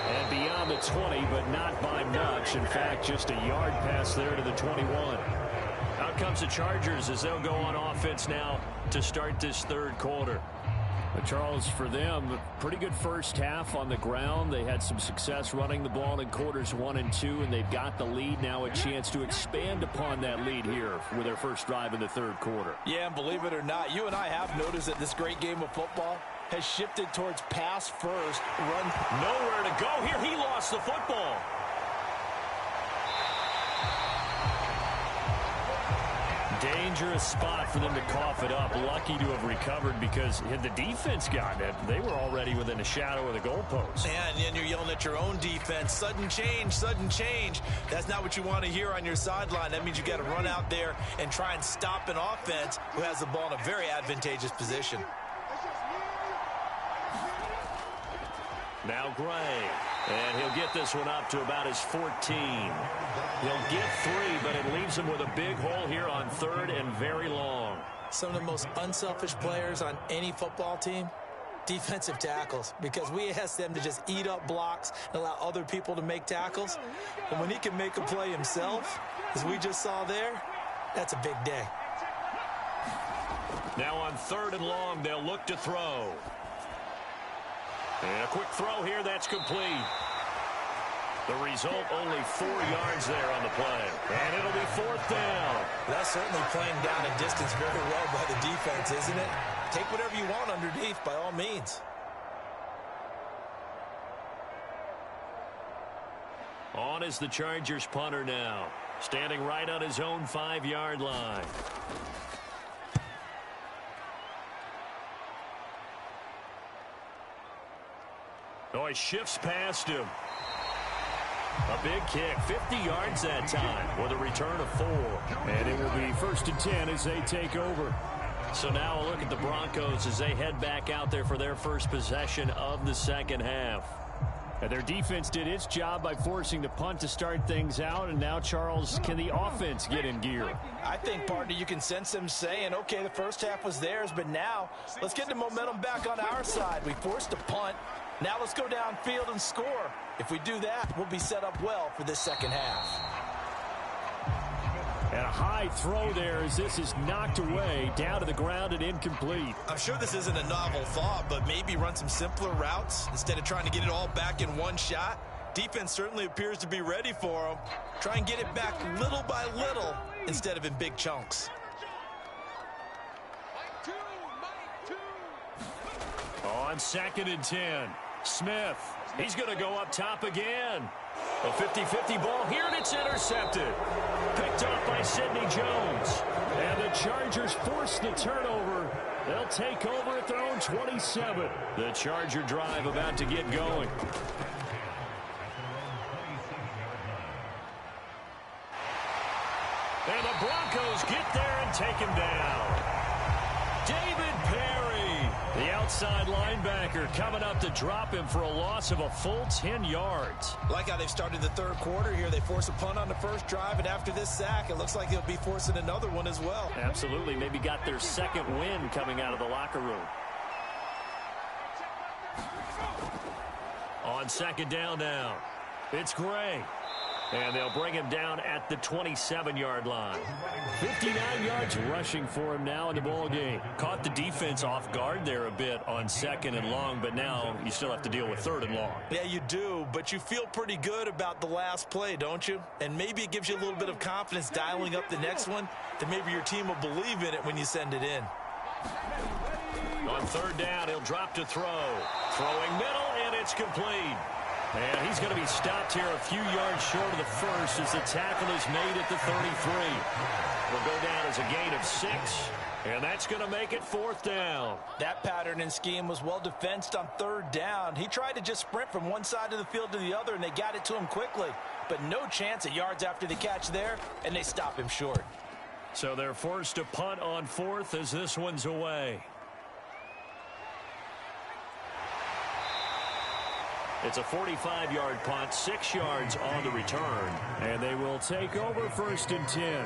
Speaker 1: And beyond the 20, but not by much. In fact, just a yard pass there to the 21. Out comes the Chargers as they'll go on offense now to start this third quarter. But Charles, for them, a pretty good first half on the ground. They had some success running the ball in quarters 1 and 2, and they've got the lead now, a chance to expand upon that lead here with their first drive in the third quarter.
Speaker 2: Yeah, and believe it or not, you and I have noticed that this great game of football has shifted towards pass first, run.
Speaker 1: Nowhere to go here. He lost the football. Dangerous spot for them to cough it up. Lucky to have recovered because had the defense gotten it, they were already within a shadow of the goalpost.
Speaker 2: And you're yelling at your own defense. Sudden change, sudden change. That's not what you want to hear on your sideline. That means you got to run out there and try and stop an offense who has the ball in a very advantageous position.
Speaker 1: Now Gray. And he'll get this one up to about his 14. He'll get 3, but it leaves him with a big hole here on third and very long.
Speaker 2: Some of the most unselfish players on any football team, defensive tackles, because we ask them to just eat up blocks and allow other people to make tackles. And when he can make a play himself, as we just saw there, that's a big day.
Speaker 1: Now on 3rd and long, they'll look to throw. And a quick throw here, that's complete. The result, only 4 yards there on the play. And it'll be 4th down.
Speaker 2: That's certainly playing down a distance very well by the defense, isn't it? Take whatever you want underneath, by all means.
Speaker 1: On is the Chargers punter now, standing right on his own 5-yard line. Oh, he shifts past him. A big kick, 50 yards that time with a return of 4. And it will be 1st and 10 as they take over. So now a look at the Broncos as they head back out there for their first possession of the second half. And their defense did its job by forcing the punt to start things out. And now, Charles, can the offense get in gear?
Speaker 2: I think, partner, you can sense them saying, okay, the first half was theirs, but now let's get the momentum back on our side. We forced a punt. Now let's go downfield and score. If we do that, we'll be set up well for this second half.
Speaker 1: And a high throw there as this is knocked away, down to the ground and incomplete.
Speaker 2: I'm sure this isn't a novel thought, but maybe run some simpler routes instead of trying to get it all back in one shot. Defense certainly appears to be ready for them. Try and get it back little by little instead of in big chunks.
Speaker 1: On 2nd and 10, Smith. He's going to go up top again. A 50-50 ball here, and it's intercepted. Picked off by Sidney Jones. And the Chargers force the turnover. They'll take over at their own 27. The Charger drive about to get going. And the Broncos get there and take him down. David Perry, the outside linebacker, coming up to drop him for a loss of a full 10 yards.
Speaker 2: Like how they've started the third quarter here. They force a punt on the first drive, and after this sack, it looks like they'll be forcing another one as well.
Speaker 1: Absolutely. Maybe got their second win coming out of the locker room. On 2nd down now, it's Gray. And they'll bring him down at the 27-yard line. 59 yards rushing for him now in the ball game. Caught the defense off guard there a bit on 2nd and long, but now you still have to deal with 3rd and long.
Speaker 2: Yeah, you do, but you feel pretty good about the last play, don't you? And maybe it gives you a little bit of confidence dialing up the next one, that maybe your team will believe in it when you send it in.
Speaker 1: On 3rd down, he'll drop to throw. Throwing middle, and it's complete. And he's going to be stopped here a few yards short of the first as the tackle is made at the 33. Will go down as a gain of 6, and that's going to make it 4th down.
Speaker 2: That pattern and scheme was well defensed on 3rd down. He tried to just sprint from one side of the field to the other, and they got it to him quickly. But no chance at yards after the catch there, and they stop him short.
Speaker 1: So they're forced to punt on 4th as this one's away. It's a 45-yard punt, 6 yards on the return. And they will take over 1st and 10.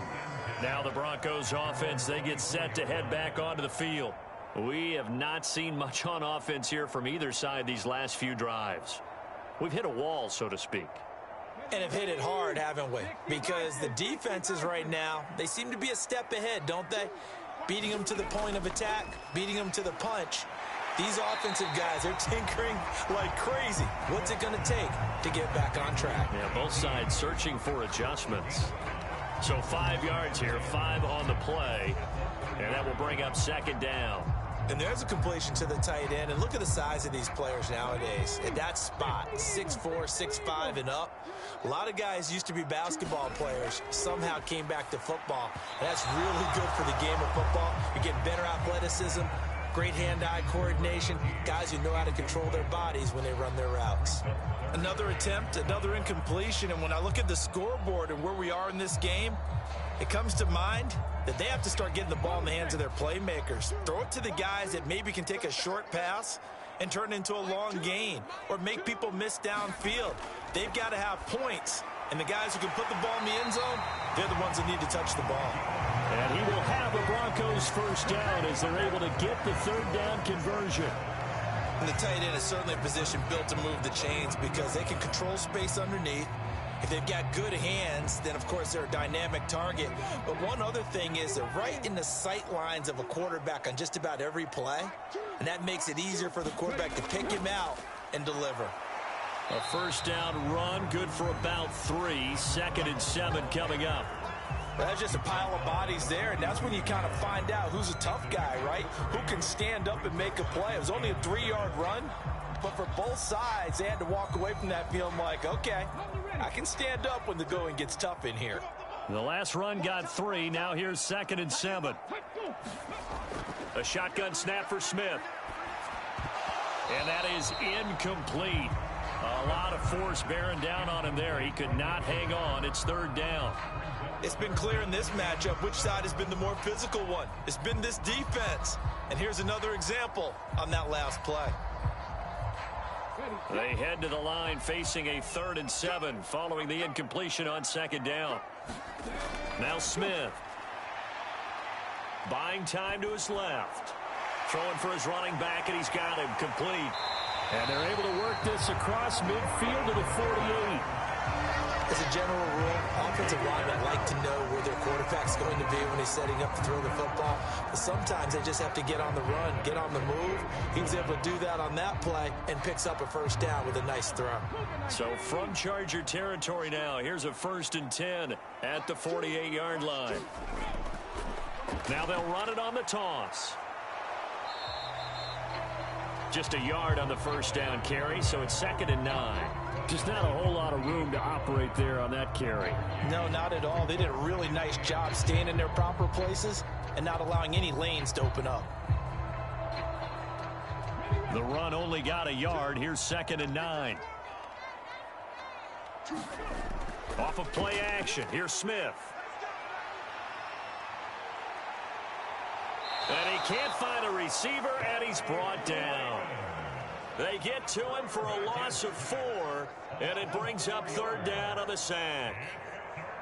Speaker 1: Now the Broncos offense, they get set to head back onto the field. We have not seen much on offense here from either side these last few drives. We've hit a wall, so to speak.
Speaker 2: And have hit it hard, haven't we? Because the defenses right now, they seem to be a step ahead, don't they? Beating them to the point of attack, beating them to the punch. These offensive guys, they're tinkering like crazy. What's it going to take to get back on track?
Speaker 1: Yeah, both sides searching for adjustments. So 5 yards here, 5 on the play. And that will bring up 2nd down.
Speaker 2: And there's a completion to the tight end. And look at the size of these players nowadays. At that spot, 6'4", 6'5", and up. A lot of guys used to be basketball players, somehow came back to football. And that's really good for the game of football. You're getting better athleticism, great hand-eye coordination, guys who know how to control their bodies when they run their routes. Another attempt, another incompletion, and when I look at the scoreboard and where we are in this game, it comes to mind that they have to start getting the ball in the hands of their playmakers. Throw it to the guys that maybe can take a short pass and turn it into a long gain or make people miss downfield. They've got to have points, and the guys who can put the ball in the end zone, they're the ones that need to touch the ball.
Speaker 1: And he will have a Broncos 1st down as they're able to get the 3rd down conversion.
Speaker 2: And the tight end is certainly a position built to move the chains because they can control space underneath, If they've got good hands, then of course they're a dynamic target. But one other thing is they're right in the sight lines of a quarterback on just about every play. And that makes it easier for the quarterback to pick him out and deliver.
Speaker 1: A first down run, good for about 3. 2nd and 7 coming up.
Speaker 2: Well, that's just a pile of bodies there, and that's when you kind of find out who's a tough guy, right? Who can stand up and make a play. It was only a 3-yard run, but for both sides, they had to walk away from that feeling like, okay, I can stand up when the going gets tough in here.
Speaker 1: The last run got 3. Now here's 2nd and 7. A shotgun snap for Smith. And that is incomplete. A lot of force bearing down on him there. He could not hang on. It's 3rd down.
Speaker 2: It's been clear in this matchup which side has been the more physical one. It's been this defense. And here's another example on that last play.
Speaker 1: They head to the line facing a 3rd and 7 following the incompletion on 2nd down. Now Smith. Buying time to his left. Throwing for his running back, and he's got him complete. And they're able to work this across midfield to the 48.
Speaker 2: As a general rule, offensive linemen like to know where their quarterback's going to be when he's setting up to throw the football. But sometimes they just have to get on the run, get on the move. He was able to do that on that play and picks up a first down with a nice throw.
Speaker 1: So from Charger territory now, here's a 1st and 10 at the 48-yard line. Now they'll run it on the toss. Just a yard on the first down carry, so it's 2nd and 9. Just not a whole lot of room to operate there on that carry.
Speaker 2: No, not at all. They did a really nice job staying in their proper places and not allowing any lanes to open up.
Speaker 1: The run only got a yard. Here's 2nd and 9. Off of play action. Here's Smith. And he can't find a receiver, and he's brought down. They get to him for a loss of 4, and it brings up 3rd down on the sack.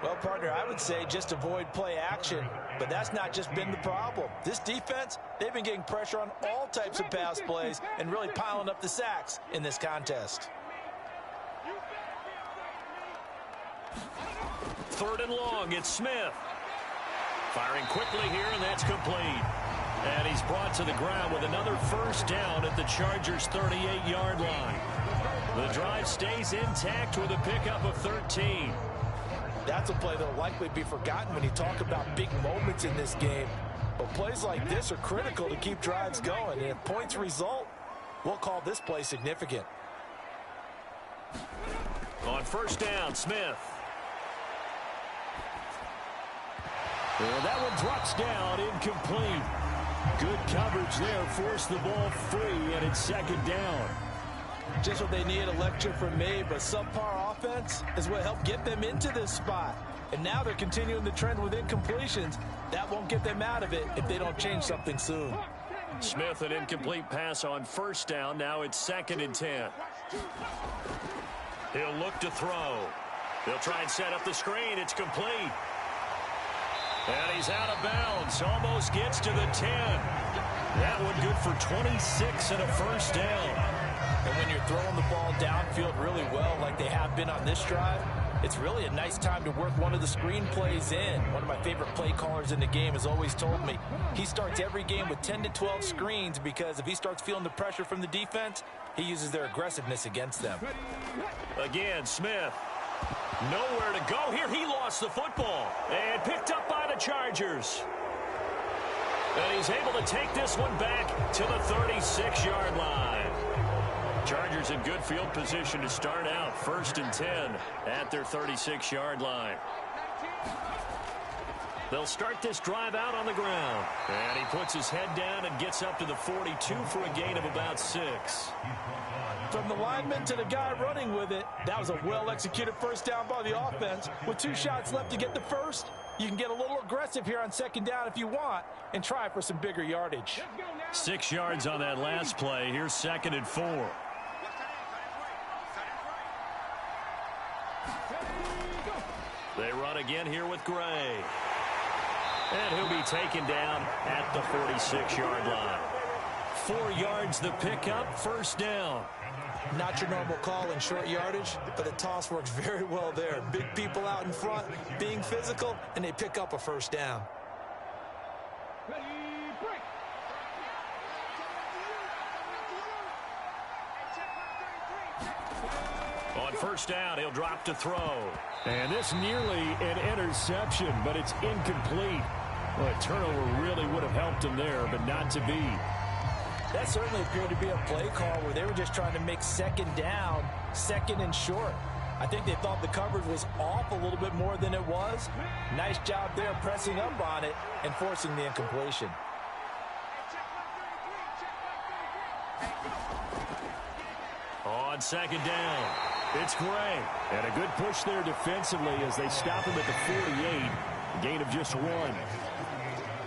Speaker 2: Well, partner, I would say just avoid play action, but that's not just been the problem. This defense, they've been getting pressure on all types of pass plays and really piling up the sacks in this contest.
Speaker 1: 3rd and long, it's Smith. Firing quickly here, and that's complete. And he's brought to the ground with another first down at the Chargers' 38-yard line. The drive stays intact with a pickup of 13.
Speaker 2: That's a play that will likely be forgotten when you talk about big moments in this game. But plays like this are critical to keep drives going. And if points result, we'll call this play significant.
Speaker 1: On first down, Smith. Well, that one drops down, incomplete. Good coverage there, forced the ball free, and it's 2nd down.
Speaker 2: Just what they need, a lecture from me, but subpar offense is what helped get them into this spot. And now they're continuing the trend with incompletions. That won't get them out of it if they don't change something soon.
Speaker 1: Smith, an incomplete pass on first down. Now it's 2nd and 10. He'll look to throw. He'll try and set up the screen. It's complete. And he's out of bounds. Almost gets to the 10. That one good for 26 and a first down.
Speaker 2: And when you're throwing the ball downfield really well like they have been on this drive, it's really a nice time to work one of the screen plays in. One of my favorite play callers in the game has always told me he starts every game with 10 to 12 screens because if he starts feeling the pressure from the defense, he uses their aggressiveness against them.
Speaker 1: Again, Smith. Nowhere to go here. He lost the football and picked up by the Chargers. And he's able to take this one back to the 36-yard line. Chargers in good field position to start out. 1st and 10 at their 36-yard line. They'll start this drive out on the ground. And he puts his head down and gets up to the 42 for a gain of about 6.
Speaker 2: From the lineman to the guy running with it, that was a well-executed first down by the offense. With 2 shots left to get the first, you can get a little aggressive here on 2nd down if you want and try for some bigger yardage.
Speaker 1: 6 yards on that last play. Here's 2nd and 4. They run again here with Gray. And he'll be taken down at the 46-yard line. 4 yards the pickup, first down.
Speaker 2: Not your normal call in short yardage, but the toss works very well there. Big people out in front, being physical, and they pick up a first down.
Speaker 1: On first down, he'll drop to throw. And this nearly an interception, but it's incomplete. Well, a turnover really would have helped him there, but not to be.
Speaker 2: That certainly appeared to be a play call where they were just trying to make second down, second and short. I think they thought the coverage was off a little bit more than it was. Nice job there pressing up on it and forcing the incompletion.
Speaker 1: On second down, it's Gray. And a good push there defensively as they stop him at the 48. A gain of just 1.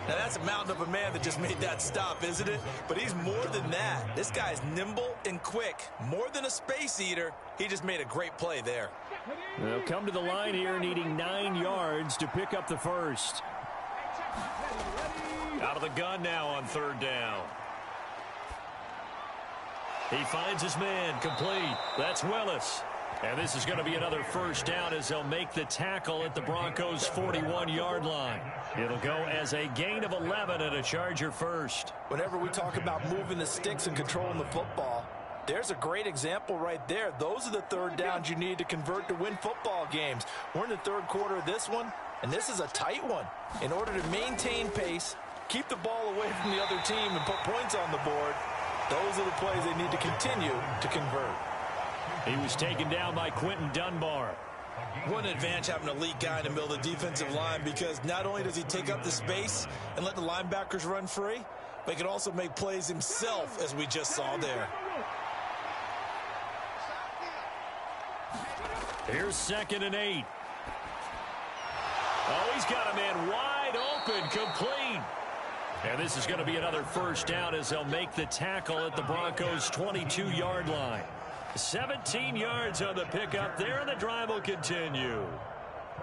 Speaker 2: Now, that's a mountain of a man that just made that stop, isn't it? But he's more than that. This guy's nimble and quick. More than a space eater. He just made a great play there.
Speaker 1: They'll come to the line here needing 9 yards to pick up the first. Out of the gun now on third down. He finds his man complete. That's Willis. And this is going to be another first down as they'll make the tackle at the Broncos' 41-yard line. It'll go as a gain of 11 and a Charger first.
Speaker 2: Whenever we talk about moving the sticks and controlling the football, there's a great example right there. Those are the third downs you need to convert to win football games. We're in the third quarter of this one, and this is a tight one. In order to maintain pace, keep the ball away from the other team, and put points on the board, those are the plays they need to continue to convert.
Speaker 1: He was taken down by Quentin Dunbar.
Speaker 2: What an advantage having an elite guy in the middle of the defensive line, because not only does he take up the space and let the linebackers run free, but he can also make plays himself, as we just saw there.
Speaker 1: Here's 2nd and 8. Oh, he's got a man wide open, complete. And this is going to be another first down as they'll make the tackle at the Broncos' 22-yard line. 17 yards on the pickup there, and the drive will continue.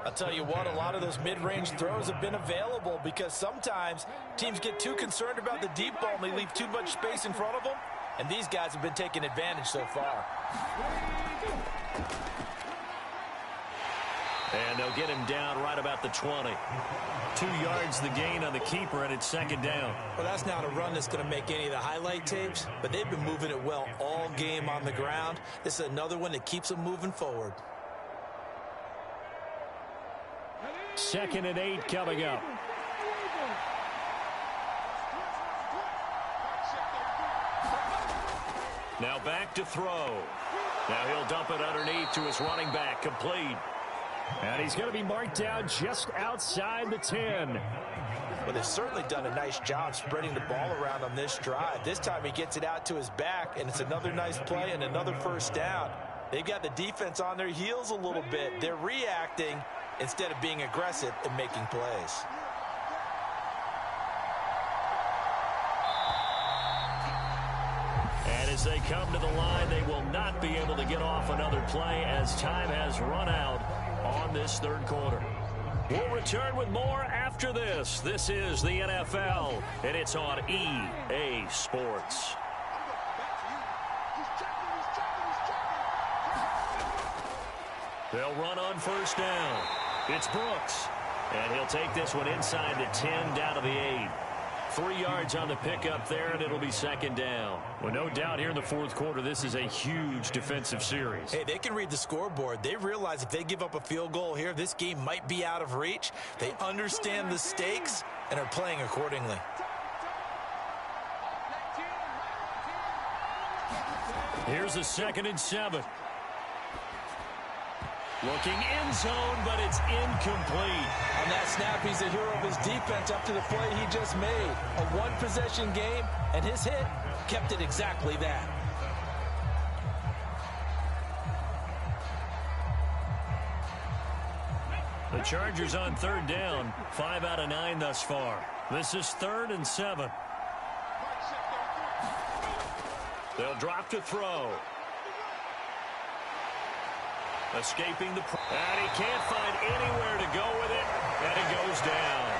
Speaker 2: I'll tell you what, a lot of those mid-range throws have been available because sometimes teams get too concerned about the deep ball and they leave too much space in front of them, and these guys have been taking advantage so far.
Speaker 1: And they'll get him down right about the 20. 2 yards the gain on the keeper, and it's second down.
Speaker 2: Well, that's not a run that's going to make any of the highlight tapes, but they've been moving it well all game on the ground. This is another one that keeps them moving forward.
Speaker 1: 2nd and 8 coming up. Now back to throw. Now he'll dump it underneath to his running back, complete. And he's going to be marked down just outside the 10.
Speaker 2: Well, they've certainly done a nice job spreading the ball around on this drive. This time he gets it out to his back, and it's another nice play and another first down. They've got the defense on their heels a little bit. They're reacting instead of being aggressive and making plays.
Speaker 1: And as they come to the line, they will not be able to get off another play as time has run out on this third quarter. We'll return with more after this. This is the NFL, and it's on EA Sports. They'll run on first down. It's Brooks, and he'll take this one inside the 10 down to the 8. 3 yards on the pickup there, and it'll be second down. Well, no doubt here in the fourth quarter, this is a huge defensive series.
Speaker 2: Hey, they can read the scoreboard. They realize if they give up a field goal here, this game might be out of reach. They understand the stakes and are playing accordingly.
Speaker 1: Here's a 2nd and 7. Looking in zone, but it's incomplete.
Speaker 2: On that snap, he's the hero of his defense up to the play he just made. A one-possession game, and his hit kept it exactly that.
Speaker 1: The Chargers on third down, 5 out of 9 thus far. This is 3rd and 7. They'll drop to throw. Escaping the... And he can't find anywhere to go with it, and it goes down.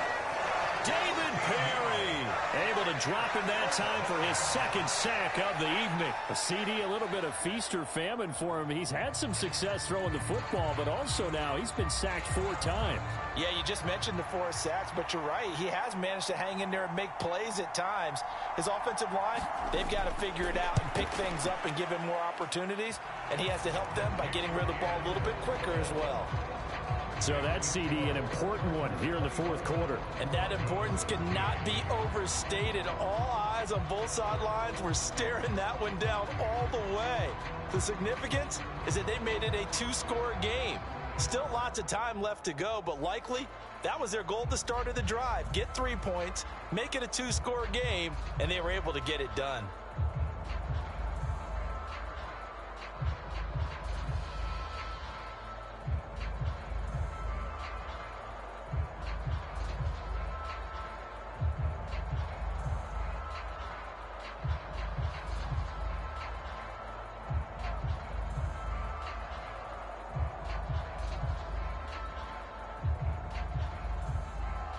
Speaker 1: David Perry able to drop in that time for his second sack of the evening. A CD, a little bit of feast or famine for him. He's had some success throwing the football, but also now he's been sacked 4 times.
Speaker 2: Yeah, you just mentioned the 4 sacks, but you're right. He has managed to hang in there and make plays at times. His offensive line, they've got to figure it out and pick things up and give him more opportunities, and he has to help them by getting rid of the ball a little bit quicker as well.
Speaker 1: So that CD, an important one here in the 4th quarter.
Speaker 2: And that importance cannot be overstated. All eyes on both sidelines were staring that one down all the way. The significance is that they made it a 2-score game. Still lots of time left to go, but likely that was their goal at the start of the drive. Get 3 points, make it a 2-score game, and they were able to get it done.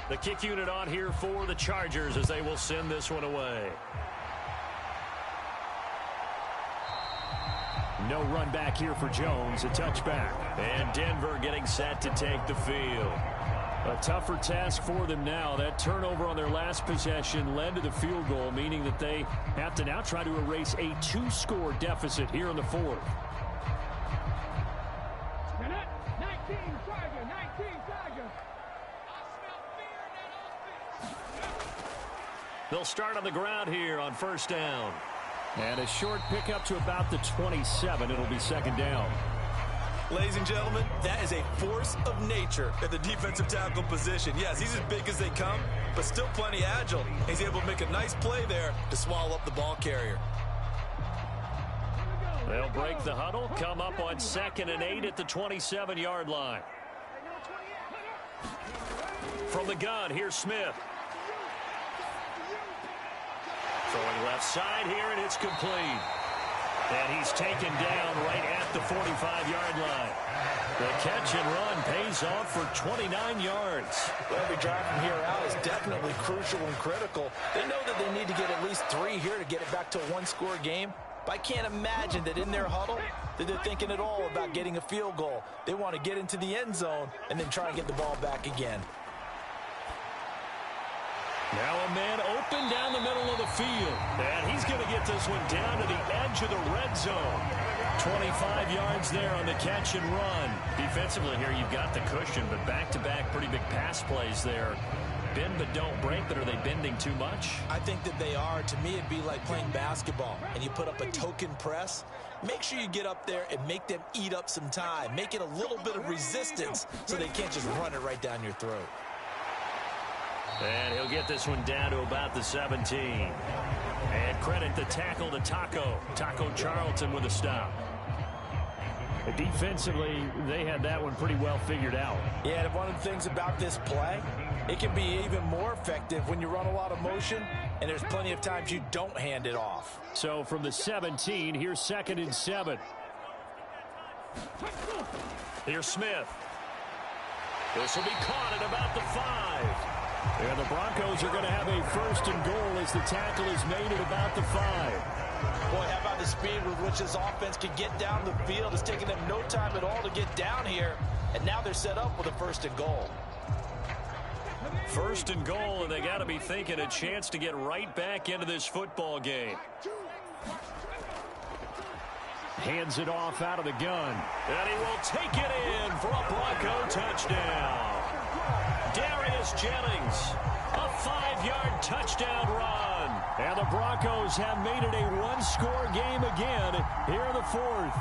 Speaker 1: The kick unit on here for the Chargers as they will send this one away. No run back here for Jones, a touchback. And Denver getting set to take the field. A tougher task for them now. That turnover on their last possession led to the field goal, meaning that they have to now try to erase a 2-score deficit here in the 4th. They'll start on the ground here on 1st down. And a short pickup to about the 27. It'll be 2nd down.
Speaker 2: Ladies and gentlemen, that is a force of nature at the defensive tackle position. Yes, he's as big as they come, but still plenty agile. He's able to make a nice play there to swallow up the ball carrier.
Speaker 1: They'll break the huddle, come up on 2nd and 8 at the 27-yard line. From the gun, here's Smith. Throwing left side here, and it's complete. And he's taken down right at the 45-yard line. The catch and run pays off for 29 yards.
Speaker 2: Well, every drive from here out is definitely crucial and critical. They know that they need to get at least 3 here to get it back to a 1-score game. But I can't imagine that in their huddle that they're thinking at all about getting a field goal. They want to get into the end zone and then try and get the ball back again.
Speaker 1: Now a man open down the middle of the field. And he's going to get this one down to the edge of the red zone. 25 yards there on the catch and run. Defensively here, you've got the cushion, but back-to-back pretty big pass plays there. Bend but don't break, but are they bending too much?
Speaker 2: I think that they are. To me, it'd be like playing basketball, and you put up a token press. Make sure you get up there and make them eat up some time. Make it a little bit of resistance so they can't just run it right down your throat.
Speaker 1: And he'll get this one down to about the 17. And credit the tackle to Taco Charlton with a stop. Defensively, they had that one pretty well figured out.
Speaker 2: Yeah, and one of the things about this play, it can be even more effective when you run a lot of motion, and there's plenty of times you don't hand it off.
Speaker 1: So from the 17, here's 2nd and 7. Here's Smith. This will be caught at about the 5. And the Broncos are going to have a 1st and goal as the tackle is made at about the 5.
Speaker 2: Boy, how about the speed with which this offense can get down the field? It's taking them no time at all to get down here. And now they're set up with a 1st and goal.
Speaker 1: 1st and goal, and they got to be thinking a chance to get right back into this football game. Hands it off out of the gun. And he will take it in for a Bronco touchdown. Darius Jennings, a 5-yard touchdown run. And the Broncos have made it a 1-score game again here in the 4th.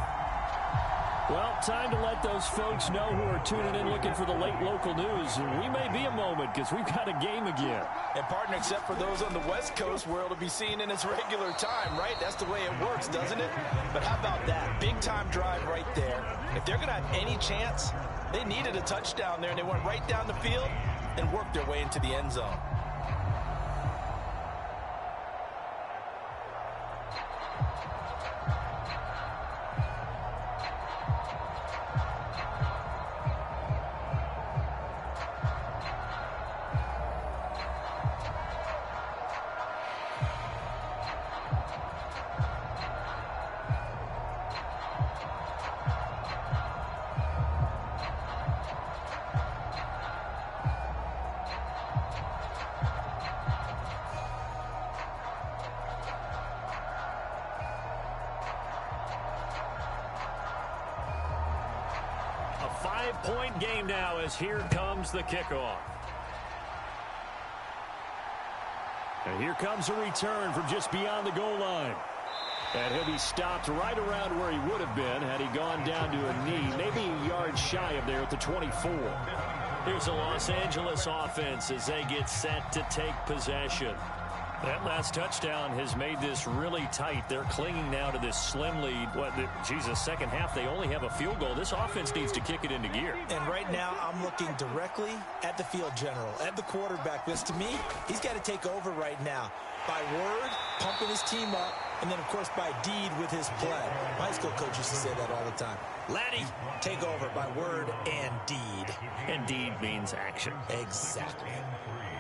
Speaker 1: Well, time to let those folks know who are tuning in looking for the late local news. We may be a moment because we've got a game again.
Speaker 2: And partner, except for those on the West Coast where it'll be seen in its regular time, right? That's the way it works, doesn't it? But how about that? Big time drive right there. If they're going to have any chance, they needed a touchdown there, and they went right down the field and worked their way into the end zone.
Speaker 1: 5-point game now as here comes the kickoff. And here comes a return from just beyond the goal line. And he'll be stopped right around where he would have been had he gone down to a knee, maybe a yard shy of there at the 24. Here's the Los Angeles offense as they get set to take possession. That last touchdown has made this really tight. They're clinging now to this slim lead. Second half, they only have a field goal. This offense needs to kick it into gear.
Speaker 2: And right now, I'm looking directly at the field general, at the quarterback. Because to me, he's got to take over right now. By word, pumping his team up, and then, of course, by deed with his play. My high school coach used to say that all the time. Laddie, take over by word and deed.
Speaker 1: And deed means action.
Speaker 2: Exactly.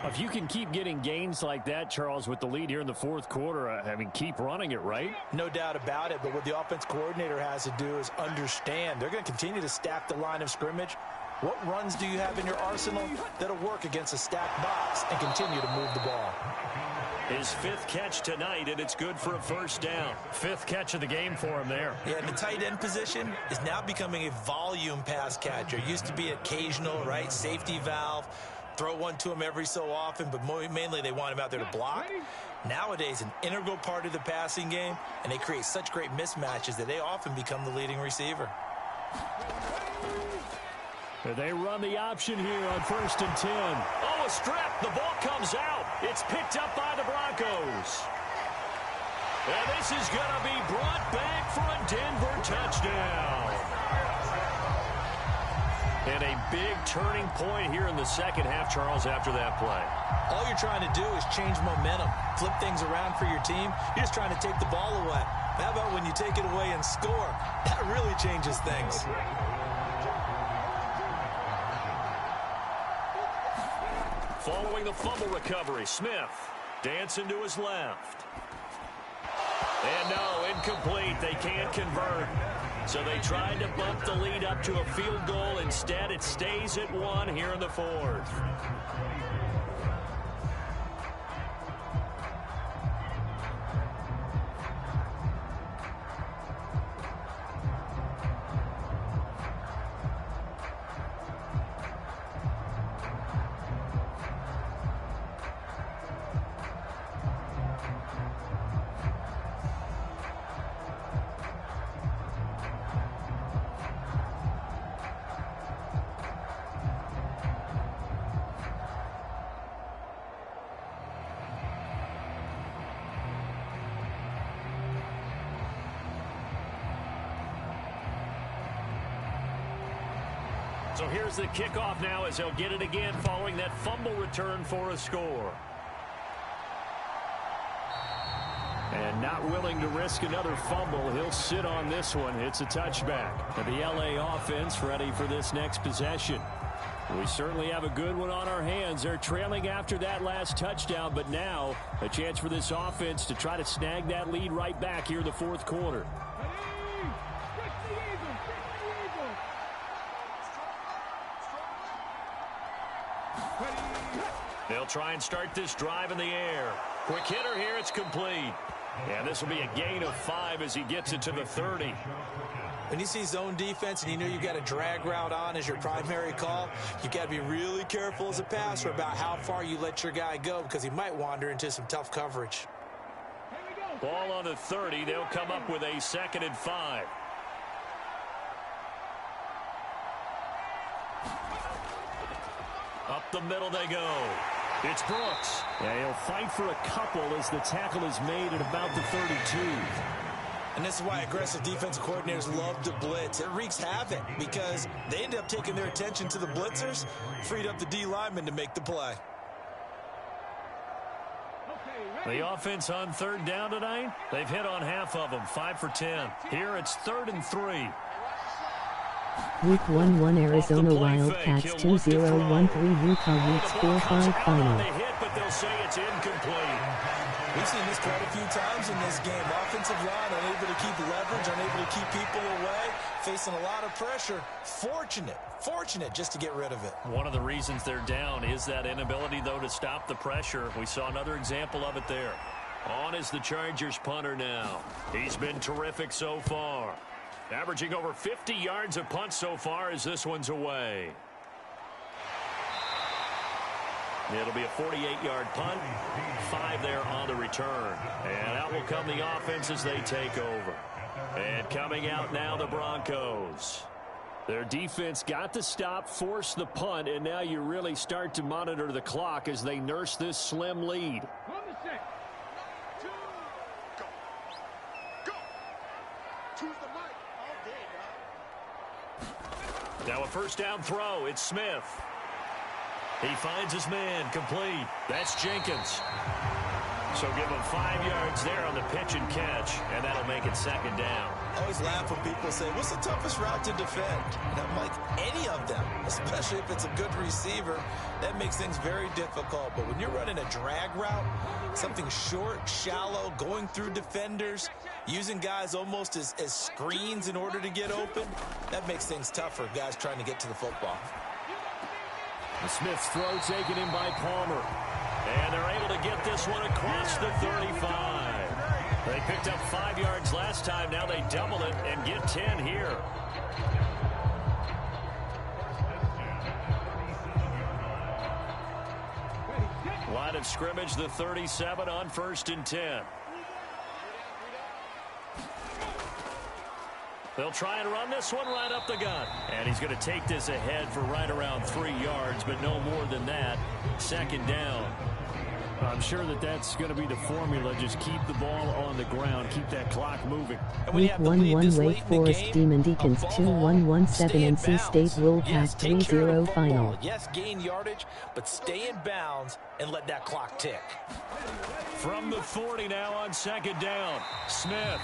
Speaker 1: If you can keep getting gains like that, Charles, with the lead here in the fourth quarter, keep running it, right?
Speaker 2: No doubt about it, but what the offense coordinator has to do is understand. They're going to continue to stack the line of scrimmage. What runs do you have in your arsenal that'll work against a stacked box and continue to move the ball?
Speaker 1: His 5th catch tonight, and it's good for a first down. 5th catch of the game for him there.
Speaker 2: Yeah, and the tight end position is now becoming a volume pass catcher. Used to be occasional, right? Safety valve. Throw one to him every so often, but mainly they want him out there to block. Nowadays, an integral part of the passing game, and they create such great mismatches that they often become the leading receiver.
Speaker 1: They run the option here on 1st and 10. Oh, a strip. The ball comes out. It's picked up by the Broncos. And this is going to be brought back for a Denver touchdown. And a big turning point here in the second half, Charles, after that play.
Speaker 2: All you're trying to do is change momentum, flip things around for your team. You're just trying to take the ball away. How about when you take it away and score? That really changes things.
Speaker 1: Following the fumble recovery, Smith dancing to his left. And no, incomplete. They can't convert. So they tried to bump the lead up to a field goal. Instead, it stays at 1 here in the 4th. So here's the kickoff now as they'll get it again following that fumble return for a score. And not willing to risk another fumble. He'll sit on this one. It's a touchback. And the LA offense ready for this next possession. We certainly have a good one on our hands. They're trailing after that last touchdown, but now a chance for this offense to try to snag that lead right back here in the 4th quarter. They'll try and start this drive in the air. Quick hitter here, it's complete. And this will be a gain of 5 as he gets it to the 30.
Speaker 2: When you see zone defense and you know you've got a drag route on as your primary call, you've got to be really careful as a passer about how far you let your guy go because he might wander into some tough coverage.
Speaker 1: Ball on the 30. They'll come up with a 2nd and 5. Up the middle they go. It's Brooks. Yeah, he'll fight for a couple as the tackle is made at about the 32.
Speaker 2: And this is why aggressive defensive coordinators love to blitz. It wreaks havoc because they end up taking their attention to the blitzers, freed up the D lineman to make the play.
Speaker 1: The offense on 3rd down tonight, they've hit on half of them, 5 for 10. Here it's 3rd and 3.
Speaker 3: Week 1-1 Arizona Wildcats 2-0-1-3 Utah Utes 4-5 final.
Speaker 1: They hit, but they'll say it's incomplete.
Speaker 2: We've seen this quite a few times in this game. Offensive line unable to keep leverage, unable to keep people away, facing a lot of pressure. Fortunate just to get rid of it.
Speaker 1: One of the reasons they're down is that inability, though, to stop the pressure. We saw another example of it there. On is the Chargers punter now. He's been terrific so far. Averaging over 50 yards a punt so far as this one's away. It'll be a 48-yard punt, 5 there on the return. And out will come the offense as they take over. And coming out now, the Broncos. Their defense got the stop, forced the punt, and now you really start to monitor the clock as they nurse this slim lead. Now a first down throw. It's Smith. He finds his man, complete. That's Jenkins. So give him 5 yards there on the pitch and catch, and that'll make it second down.
Speaker 2: I always laugh when people say, what's the toughest route to defend? And I'm like, any of them, especially if it's a good receiver. That makes things very difficult. But when you're running a drag route, something short, shallow, going through defenders, using guys almost as screens in order to get open, that makes things tough for guys trying to get to the football.
Speaker 1: The Smith's throw taken in by Palmer. And they're able to get this one across the 35. They picked up 5 yards last time. Now they double it and get 10 here. Line of scrimmage, the 37 on 1st and 10. They'll try and run this one right up the gut. And he's going to take this ahead for right around 3 yards, but no more than that. Second down. I'm sure that's going to be the formula. Just keep the ball on the ground. Keep that clock moving.
Speaker 3: Week 1-1 Wake Forest Demon Deacons 2-1-1-7 NC State Wolfpack 3-0 final.
Speaker 2: Yes, gain yardage, but stay in bounds and let that clock tick.
Speaker 1: From the 40 now on second down. Smith.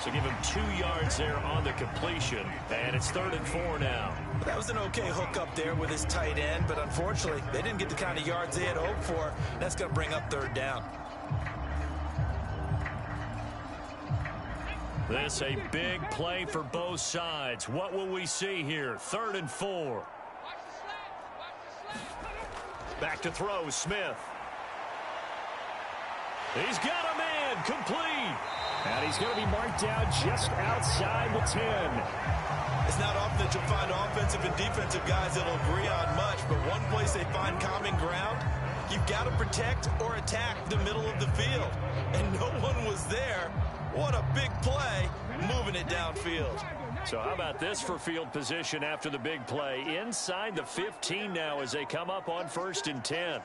Speaker 1: So give him 2 yards there on the completion. And it's 3rd and 4 now.
Speaker 2: That was an okay hook up there with his tight end, but unfortunately, they didn't get the kind of yards they had hoped for. That's going to bring up 3rd down.
Speaker 1: This a big play for both sides. What will we see here? 3rd and 4. Back to throw, Smith. He's got a man, complete. And he's going to be marked down just outside the 10.
Speaker 2: It's not often that you'll find offensive and defensive guys that'll agree on much, but one place they find common ground, you've got to protect or attack the middle of the field. And no one was there. What a big play, moving it downfield.
Speaker 1: So how about this for field position after the big play? Inside the 15 now as they come up on 1st and 10.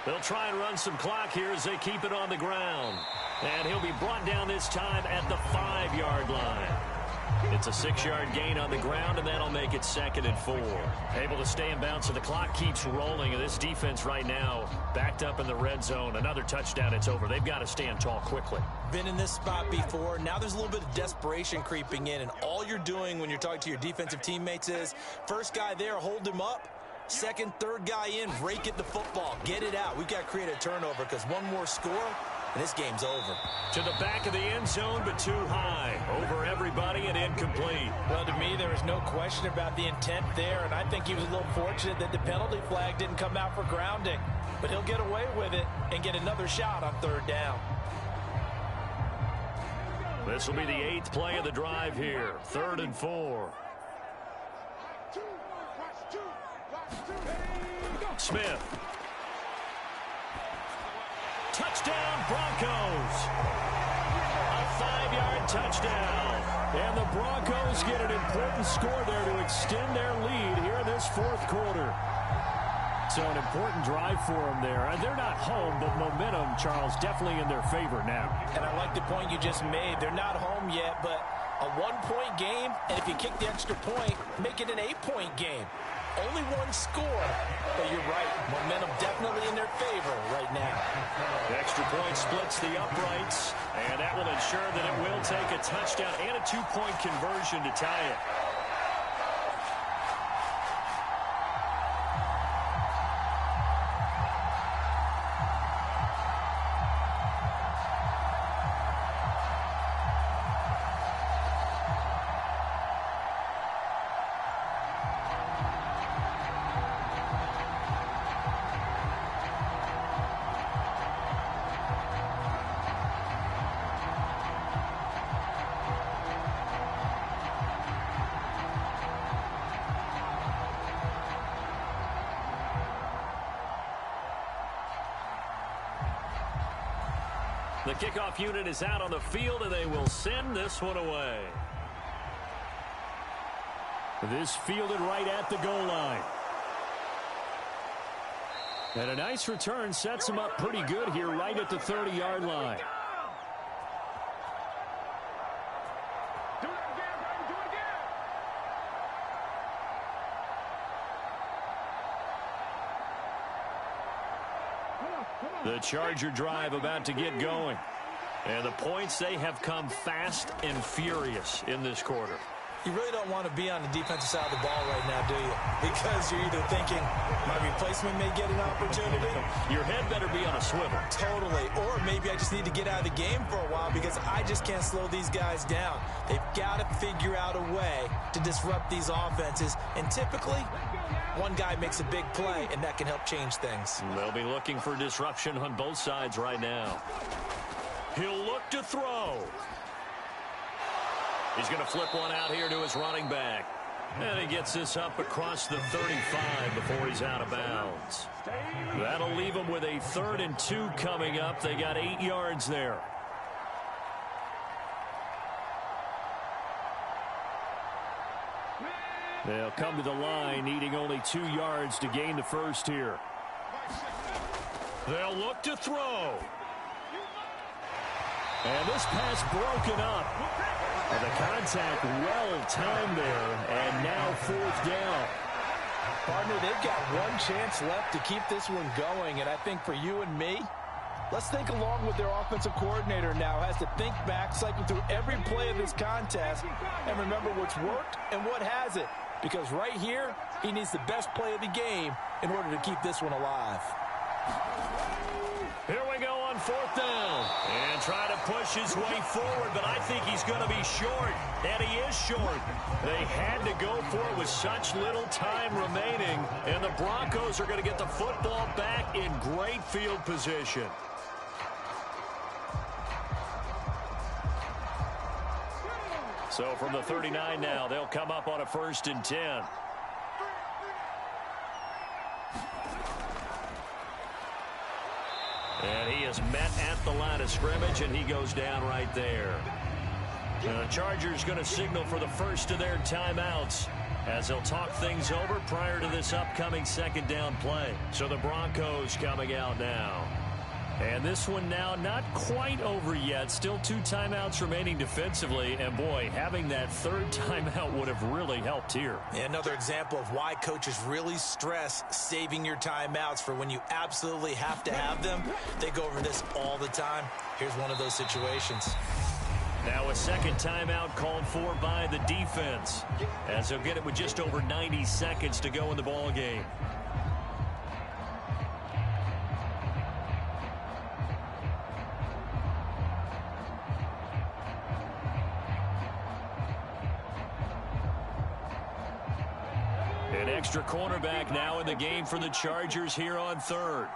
Speaker 1: They'll try and run some clock here as they keep it on the ground. And he'll be brought down this time at the 5-yard line. It's a 6-yard gain on the ground, and that'll make it 2nd and 4. Able to stay in bounds, so the clock keeps rolling. And this defense right now backed up in the red zone. Another touchdown, it's over. They've got to stand tall quickly.
Speaker 2: Been in this spot before. Now there's a little bit of desperation creeping in, and all you're doing when you're talking to your defensive teammates is, first guy there, hold him up. Second, third guy in, rake at the football. Get it out. We've got to create a turnover because one more score, and this game's over.
Speaker 1: To the back of the end zone, but too high. Over everybody and incomplete.
Speaker 4: Well, to me, there was no question about the intent there, and I think he was a little fortunate that the penalty flag didn't come out for grounding. But he'll get away with it and get another shot on 3rd down.
Speaker 1: This will be the 8th play of the drive here. 3rd and 4. Smith. Touchdown, Broncos. A 5-yard touchdown. And the Broncos get an important score there to extend their lead here in this 4th quarter. So an important drive for them there. And they're not home, but momentum, Charles, definitely in their favor now.
Speaker 4: And I like the point you just made. They're not home yet, but a 1-point game, and if you kick the extra point, make it an 8-point game. Only one score, but you're right. Momentum definitely in their favor right now.
Speaker 1: The extra point splits the uprights, and that will ensure that it will take a touchdown and a 2-point conversion to tie it. The kickoff unit is out on the field, and they will send this one away. This fielded right at the goal line. And a nice return sets him up pretty good here right at the 30-yard line. The Charger drive about to get going. And the points, they have come fast and furious in this quarter.
Speaker 4: You really don't want to be on the defensive side of the ball right now, do you? Because you're either thinking, my replacement may get an opportunity.
Speaker 1: Your head better be on a swivel.
Speaker 4: Totally. Or maybe I just need to get out of the game for a while because I just can't slow these guys down. They've got to figure out a way to disrupt these offenses. And typically, one guy makes a big play, and that can help change things.
Speaker 1: They'll be looking for disruption on both sides right now. He'll look to throw. He's going to flip one out here to his running back. And he gets this up across the 35 before he's out of bounds. That'll leave him with a 3rd and 2 coming up. They got 8 yards there. They'll come to the line, needing only 2 yards to gain the first here. They'll look to throw. And this pass broken up. And the contact well timed there, and now 4th down.
Speaker 4: Partner, they've got one chance left to keep this one going, and I think for you and me, let's think along with their offensive coordinator now. Has to think back, cycle through every play of this contest, and remember what's worked and what hasn't. Because right here, he needs the best play of the game in order to keep this one alive.
Speaker 1: Here we go on 4th down. And try to push his way forward, but I think he's going to be short. And he is short. They had to go for it with such little time remaining. And the Broncos are going to get the football back in great field position. So from the 39 now, they'll come up on a 1st and 10. And he is met at the line of scrimmage, and he goes down right there. The Chargers going to signal for the first of their timeouts as they'll talk things over prior to this upcoming 2nd down play. So the Broncos coming out now. And this one now not quite over yet. Still 2 timeouts remaining defensively. And, boy, having that 3rd timeout would have really helped here.
Speaker 4: Another example of why coaches really stress saving your timeouts for when you absolutely have to have them. They go over this all the time. Here's one of those situations.
Speaker 1: Now a 2nd timeout called for by the defense, as they'll get it with just over 90 seconds to go in the ball game. An extra cornerback now in the game for the Chargers here on 3rd.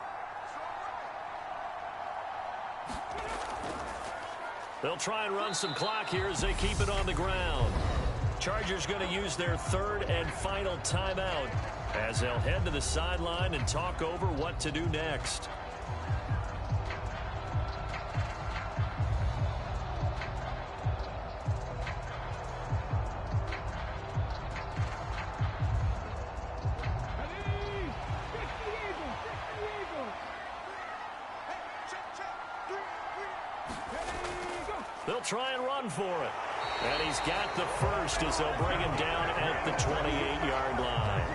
Speaker 1: They'll try and run some clock here as they keep it on the ground. Chargers going to use their 3rd and final timeout as they'll head to the sideline and talk over what to do next. They'll try and run for it. And he's got the first as they'll bring him down at the 28-yard line.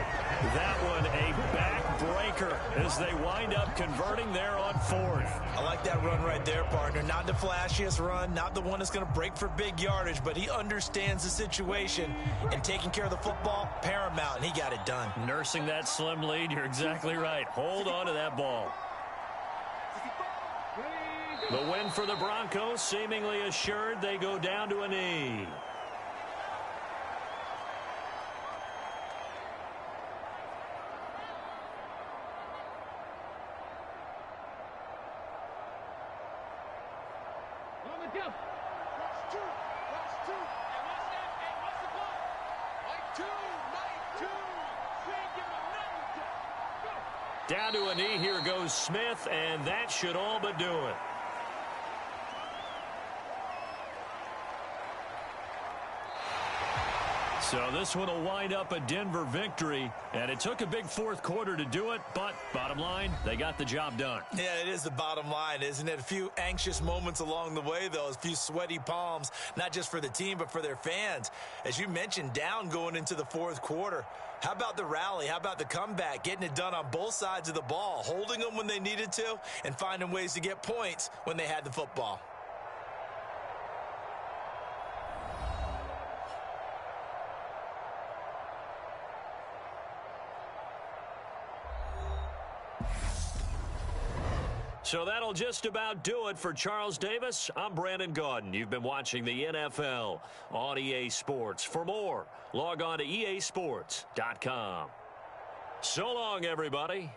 Speaker 1: That one a backbreaker as they wind up converting there on 4th.
Speaker 4: I like that run right there, partner. Not the flashiest run, not the one that's going to break for big yardage, but he understands the situation, and taking care of the football, paramount, and he got it done.
Speaker 1: Nursing that slim lead, you're exactly right. Hold on to that ball. The win for the Broncos seemingly assured. They go down to a knee. Down to a knee. Here goes Smith, and that should all but do it. So this one will wind up a Denver victory, and it took a big fourth quarter to do it, but bottom line, they got the job done.
Speaker 2: Yeah, it is the bottom line, isn't it? A few anxious moments along the way, though, a few sweaty palms, not just for the team, but for their fans. As you mentioned, down going into the fourth quarter. How about the rally? How about the comeback? Getting it done on both sides of the ball, holding them when they needed to, and finding ways to get points when they had the football.
Speaker 1: So that'll just about do it for Charles Davis. I'm Brandon Gaudin. You've been watching the NFL on EA Sports. For more, log on to easports.com. So long, everybody.